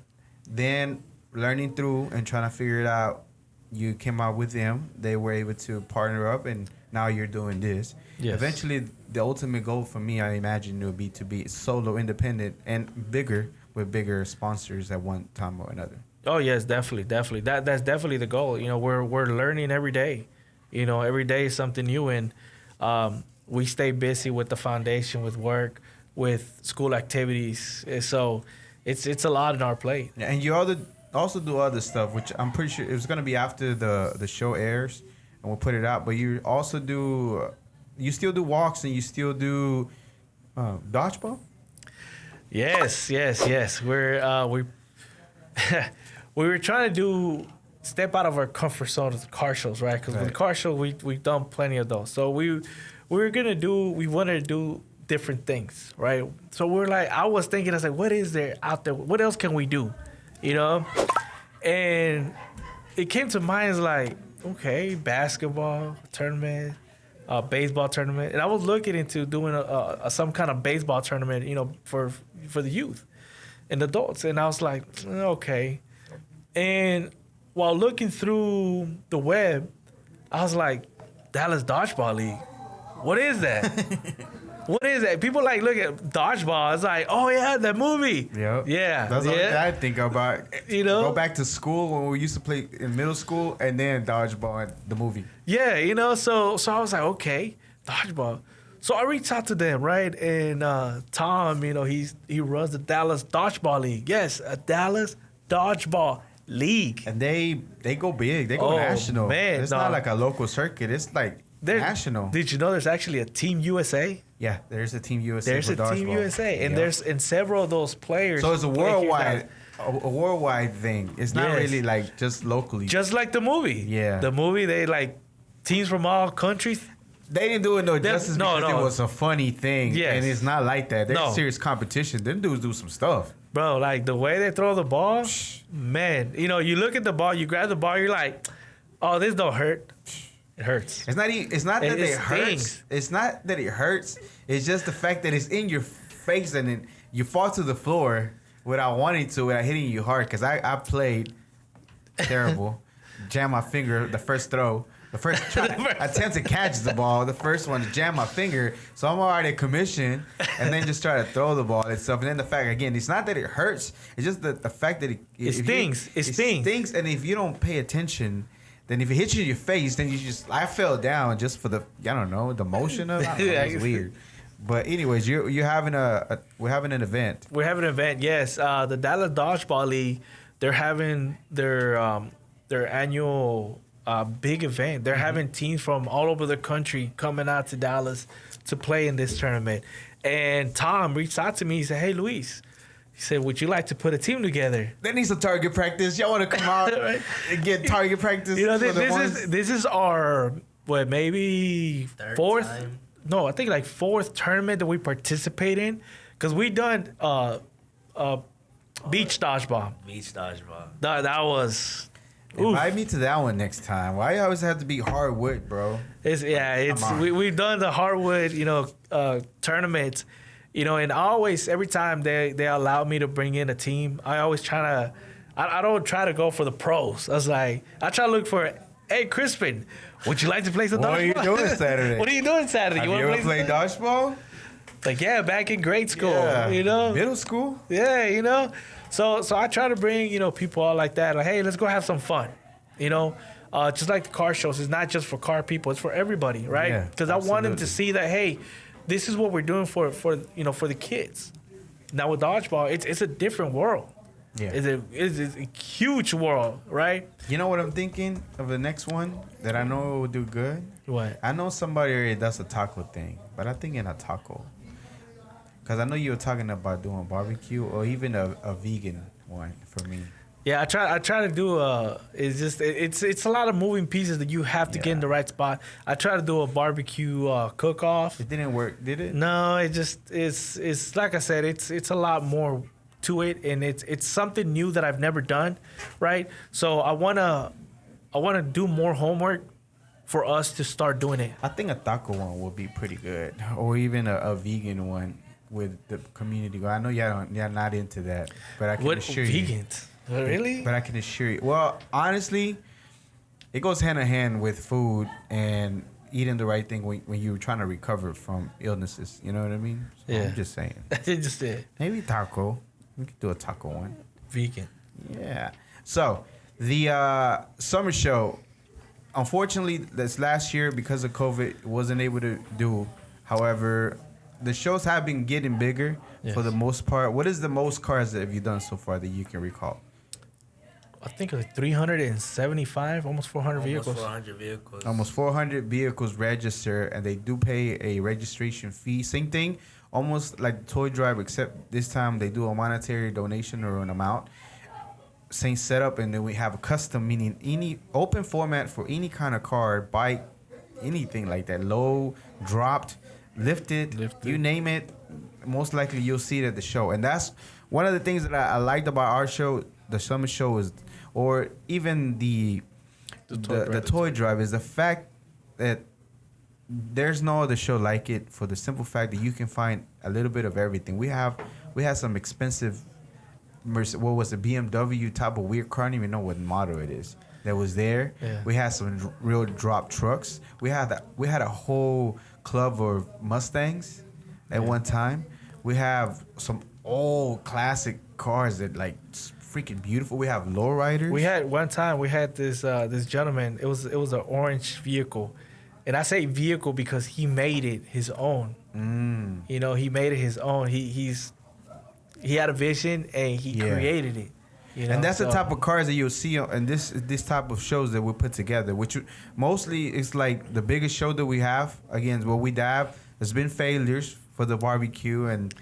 Then learning through and trying to figure it out, you came out with them. They were able to partner up, and now you're doing this.
Yes.
Eventually, the ultimate goal for me, I imagine, would be to be solo, independent, and bigger, with bigger sponsors at one time or another.
Oh yes, definitely. That's definitely the goal. We're learning every day. Every day is something new, and we stay busy with the foundation, with work, with school activities. And so it's a lot on our plate.
Yeah, and you also do other stuff, which I'm pretty sure it's gonna be after the show airs, and we'll put it out. But you also do, you still do walks, and you still do dodgeball.
Yes. We were trying to step out of our comfort zone of the car shows, right? Because with the car show, we've done plenty of those. So we wanted to do different things, right? So I was thinking, what is there out there? What else can we do? And it came to mind okay, basketball tournament, baseball tournament, and I was looking into doing some kind of baseball tournament, for the youth and adults, and I was like, okay. And while looking through the web, I was like, Dallas Dodgeball League. What is that? What is that? People look at dodgeball. It's like, oh yeah, that movie.
Yep.
Yeah.
That's the only thing I think about. Go back to school when we used to play in middle school, and then dodgeball and the movie.
Yeah, so I was like, okay, dodgeball. So I reached out to them, right? And Tom, he runs the Dallas Dodgeball League. Yes, a Dallas Dodgeball League.
And they go big. They go national.
Man,
it's not like a local circuit. It's national.
Did you know there's actually a Team USA?
Yeah, there's a Team USA.
There's
for
a
dodgeball.
Team USA, and there's several of those players.
So it's a worldwide thing. It's not really just locally.
Just like the movie.
Yeah.
The movie, they teams from all countries.
They didn't do it justice because it was a funny thing.
Yes.
And it's not like that. There's serious competition. Them dudes do some stuff.
Bro, the way they throw the ball, man. You look at the ball, you grab the ball, you're like, oh, this don't hurt. It hurts.
It's not that it hurts. It's not that it hurts. It's just the fact that it's in your face, and then you fall to the floor without wanting to, without hitting you hard. Because I played terrible. Jam my finger the first throw. The first attempt to catch the ball, the first one to jam my finger. So I'm already at commission, and then just try to throw the ball itself. And then the fact, again, it's not that it hurts. It's just the fact that
it stings. It stings.
And if you don't pay attention, then if it hits you in your face, then I fell down just for the motion of it. It's weird. But anyways, we're having an event.
We're having an event, yes. The Dallas Dodgeball League, they're having their annual big event. They're having teams from all over the country coming out to Dallas to play in this tournament. And Tom reached out to me. He said, "Hey, Luis," he said, "would you like to put a team together?"
They need some target practice. Y'all want to come out
Right.
and get target practice?
You know,
for the
this
ones?
is our maybe
Third
fourth.
time.
No, I think like fourth tournament that we participate in, because we done beach dodgeball.
Beach dodgeball.
That was. Oof.
Invite me to that one next time. Why you always have to be hardwood, bro?
It's
Come on.
we've done the hardwood, tournaments, and always every time they allow me to bring in a team, I always I don't try to go for the pros. I was like, I try to look for, hey, Crispin, would you like to play some dodgeball?
What are you doing Saturday?
What are you doing Saturday?
Have
you
you
want
ever
to play
played dodgeball?
Like, yeah, back in grade school,
Middle school?
Yeah, So I try to bring, people out like that. Like, hey, let's go have some fun. Just like the car shows, it's not just for car people, it's for everybody, right?
Yeah,
Because I want them to
absolutely.
see that, hey, this is what we're doing for the kids. Now with dodgeball, it's a different world.
Yeah.
It's a huge world, right?
You know what I'm thinking of the next one that I know will do good?
What?
I know somebody already does a taco thing, but I'm thinking a taco. Because I know you were talking about doing barbecue or even a vegan one for me.
Yeah, I try to do it's a lot of moving pieces that you have to get in the right spot. I try to do a barbecue cook off.
It didn't work, did it?
No, it's like I said, it's a lot more to it, and it's something new that I've never done, right? So I wanna do more homework for us to start doing it.
I think a taco one would be pretty good, or even a vegan one with the community. I know y'all not into that, but I can assure you.
Vegans? Really?
But I can assure you. Well, honestly, it goes hand in hand with food and eating the right thing when you're trying to recover from illnesses. You know what I mean? So
Yeah.
I'm just saying.
Just it.
Maybe taco. We could do a taco one.
Vegan.
Yeah. So the summer show, unfortunately, this last year because of COVID, wasn't able to do. However, the shows have been getting bigger for the most part. What is the most cars that have you done so far that you can recall?
I think like 375, almost 400 vehicles.
Almost 400 vehicles.
Almost 400 vehicles register, and they do pay a registration fee. Same thing, almost like the toy drive, except this time they do a monetary donation or an amount. Same setup, and then we have a custom, meaning any open format for any kind of car, bike, anything like that. Low, dropped, lifted, you name it. Most likely you'll see it at the show. And that's one of the things that I liked about our show, the summer show, is, or even the toy drive, is the fact that there's no other show like it, for the simple fact that you can find a little bit of everything. We had some expensive, what was it, BMW type of weird car. I don't even know what model it is that was there.
Yeah.
We had some real drop trucks. We had a whole club of Mustangs at one time. We have some old classic cars that like freaking beautiful. We have lowriders.
We had one time we had this gentleman. It was an orange vehicle, and I say vehicle because he made it his own. He made it his own. He had a vision and he created it.
And that's the type of cars that you'll see on this type of shows that we put together, which mostly is like the biggest show that we have. Again, what we have has been failures for the barbecue and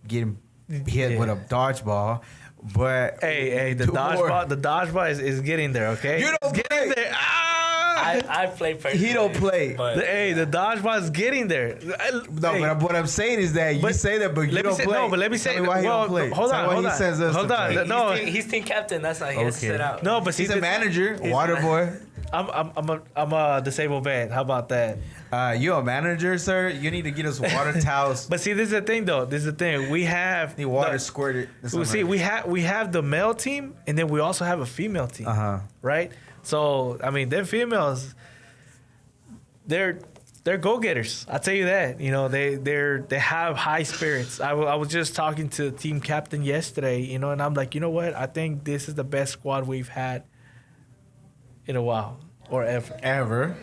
getting hit with a dodgeball. But
hey, the dodgeball is getting there. Okay,
You don't
it's
play.
getting there.
I play personally.
He don't play.
But
The dodgeball is getting there.
No,
Hey,
but what I'm saying is that you say that, but you
let me
don't
say,
play.
No, but let me say.
Tell me why he don't play.
Hold
Tell me
on,
why
hold
he
on.
sends us
Hold
to
on.
play.
No,
he's team captain. That's why he has to sit out.
no, but see,
He's a manager, water boy.
I'm a disabled vet. How about that?
You a manager, sir? You need to get us water towels.
But see, this is the thing, though. This is the thing. We have
Need water squirted.
Well, see, we have the male team, and then we also have a female team. Right. So I mean, them females, they're go-getters. I'll tell you that. They have high spirits. I was just talking to the team captain yesterday. And I'm like, you know what? I think this is the best squad we've had in a while or ever.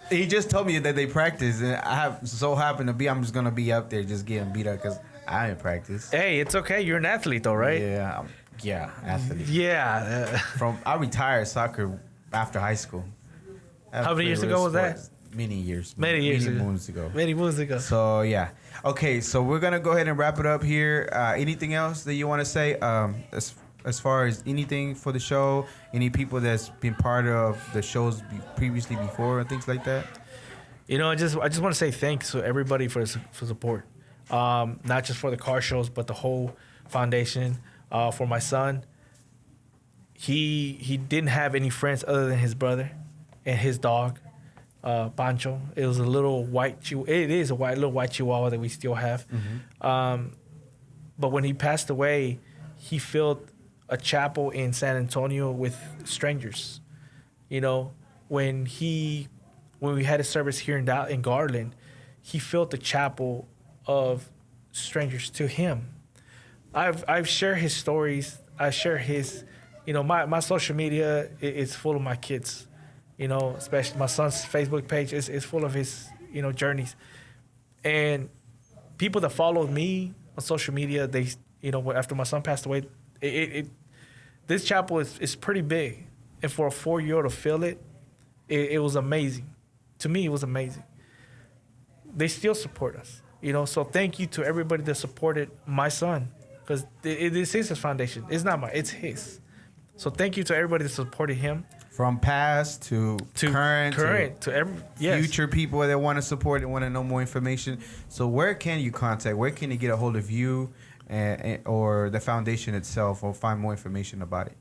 He just told me that they practice, and I have so happen to be. I'm just gonna be up there just getting beat up because I didn't practice.
Hey, it's okay. You're an athlete, though, right?
Yeah, athlete.
Yeah.
I retired soccer after high school.
How many years ago was that?
many years moons ago.
Many moons ago.
So yeah, okay. So we're gonna go ahead and wrap it up here. Anything else that you want to say? As far as anything for the show, any people that's been part of the shows previously before and things like that.
I just want to say thanks to everybody for support, not just for the car shows, but the whole foundation. For my son, he didn't have any friends other than his brother and his dog, Pancho. It was a little it is a little white Chihuahua that we still have. Mm-hmm. But when he passed away, he filled a chapel in San Antonio with strangers. When we had a service here in Garland, he filled the chapel of strangers to him. I've shared his stories. I share his, my social media is full of my kids. Especially my son's Facebook page is full of his, journeys. And people that followed me on social media, they, after my son passed away, this chapel is pretty big. And for a 4-year-old to fill it was amazing. To me, it was amazing. They still support us, So thank you to everybody that supported my son, because this is his foundation. It's not mine. It's his. So thank you to everybody that supported him. From
past to current
to every
future people that want to support and want to know more information. So where can you contact? Where can you get a hold of you or the foundation itself, or find more information about it?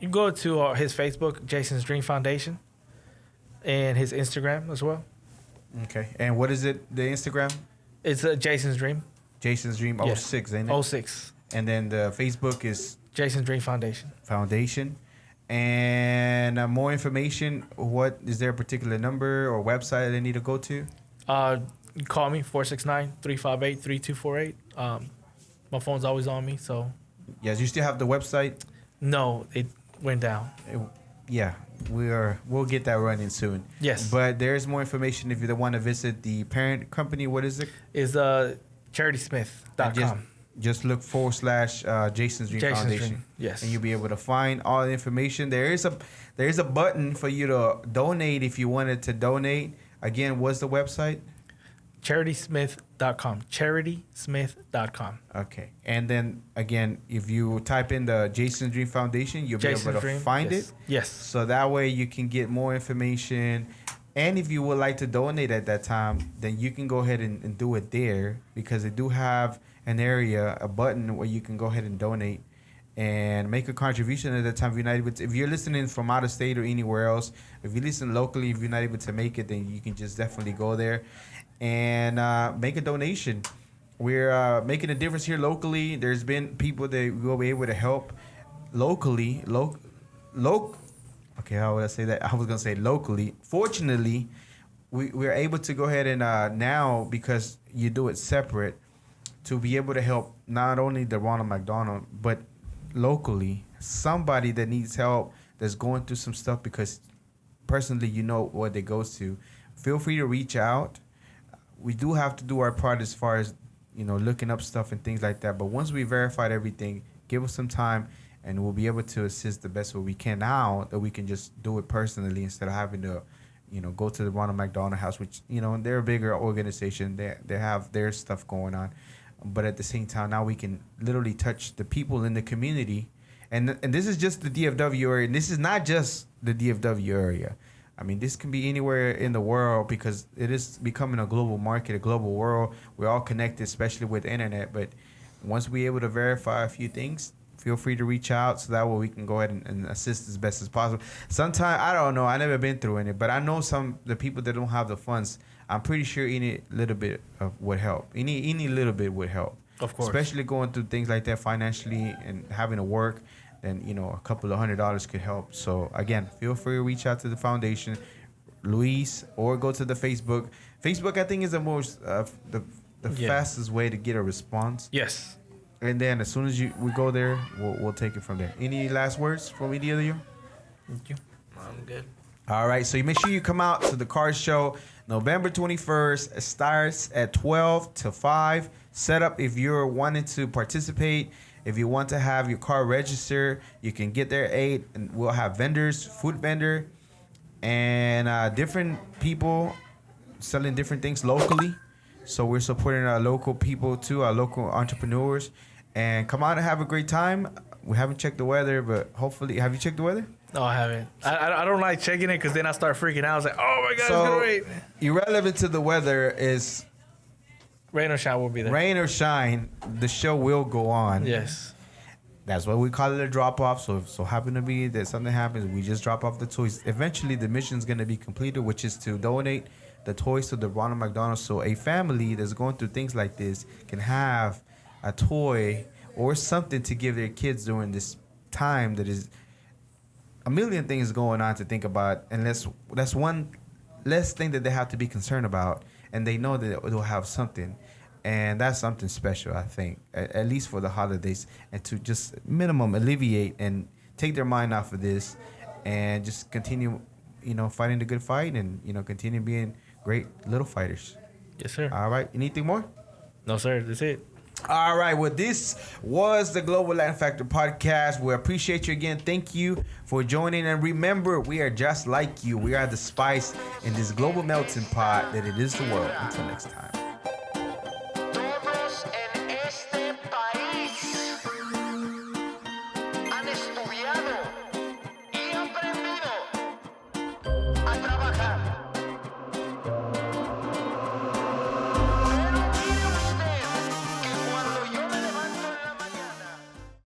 You go to his Facebook, Jason's Dream Foundation, and his Instagram as well.
Okay. And what is it, the Instagram?
It's Jason's Dream.
Jason's Dream 06, ain't it?
06.
And then the Facebook is?
Jason's Dream Foundation.
And more information, what is there a particular number or website they need to go to?
You call me, 469-358-3248. My phone's always on me, so.
Yes, you still have the website?
No, it went down.
We'll get that running soon.
Yes.
But there's more information if you want to visit the parent company. What is it?
Is CharitySmith.com.
Just look / Jason's Dream Foundation.
Dream. Yes.
And you'll be able to find all the information. There is a button for you to donate if you wanted to donate. Again, what's the website?
CharitySmith.com. CharitySmith.com.
Okay. And then, again, if you type in the Jason's Dream Foundation, you'll be able to find it.
Yes.
So that way you can get more information. And if you would like to donate at that time, then you can go ahead and do it there, because they do have an area, a button where you can go ahead and donate and make a contribution at that time. If you're listening from out of state or anywhere else, if you listen locally, if you're not able to make it, then you can just definitely go there and make a donation. We're making a difference here locally. There's been people that will be able to help locally. Okay, how would I say that? I was going to say locally. Fortunately, we're able to go ahead and now, because you do it separate, to be able to help not only the Ronald McDonald, but locally, somebody that needs help, that's going through some stuff, because personally, what they goes to. Feel free to reach out. We do have to do our part as far as, looking up stuff and things like that. But once we verified everything, give us some time, and we'll be able to assist the best way we can now, that we can just do it personally instead of having to, go to the Ronald McDonald House, which, they're a bigger organization. They have their stuff going on. But at the same time, now we can literally touch the people in the community. And this is just the DFW area. And this is not just the DFW area. I mean, this can be anywhere in the world, because it is becoming a global market, a global world. We're all connected, especially with the internet. But once we're able to verify a few things, feel free to reach out, so that way we can go ahead and assist as best as possible. Sometimes, I don't know, I never been through any, but I know the people that don't have the funds, I'm pretty sure any little bit would help. Any little bit would help.
Of course.
Especially going through things like that financially and having to work, then, a couple of $100 could help. So, again, feel free to reach out to the foundation, Luis, or go to the Facebook. Facebook, I think, is the most, the fastest way to get a response.
Yes.
And then as soon as we go there, we'll take it from there. Any last words from either of you?
Thank you.
I'm good.
All right. So you make sure you come out to the car show November 21st. It starts at 12 to 5. Set up if you're wanting to participate. If you want to have your car registered, you can get there at 8. And we'll have vendors, food vendor, and different people selling different things locally. So we're supporting our local people too, our local entrepreneurs. And come out and have a great time. We haven't checked the weather, but hopefully, have you checked the weather?
No, I haven't. I don't like checking it because then I start freaking out. I was like, oh my God,
So,
it's gonna rain.
Irrelevant to the weather is
Rain or shine will be there.
rain or shine, the show will go on.
Yes.
That's why we call it a drop off. So if so happen to be that something happens, we just drop off the toys. Eventually, the mission's gonna be completed, which is to donate the toys to the Ronald McDonald. So a family that's going through things like this can have a toy or something to give their kids during this time that is a million things going on to think about, and that's one less thing that they have to be concerned about, and they know that they'll have something, and that's something special, I think, at least for the holidays, and to just minimum alleviate and take their mind off of this, and just continue, fighting the good fight, and continue being great little fighters.
Yes, sir.
All right, anything more?
No, sir. That's it.
All right, well, this was the Global Latin Factor podcast. We appreciate you again. Thank you for joining. And remember, we are just like you. We are the spice in this global melting pot that it is the world. Until next time.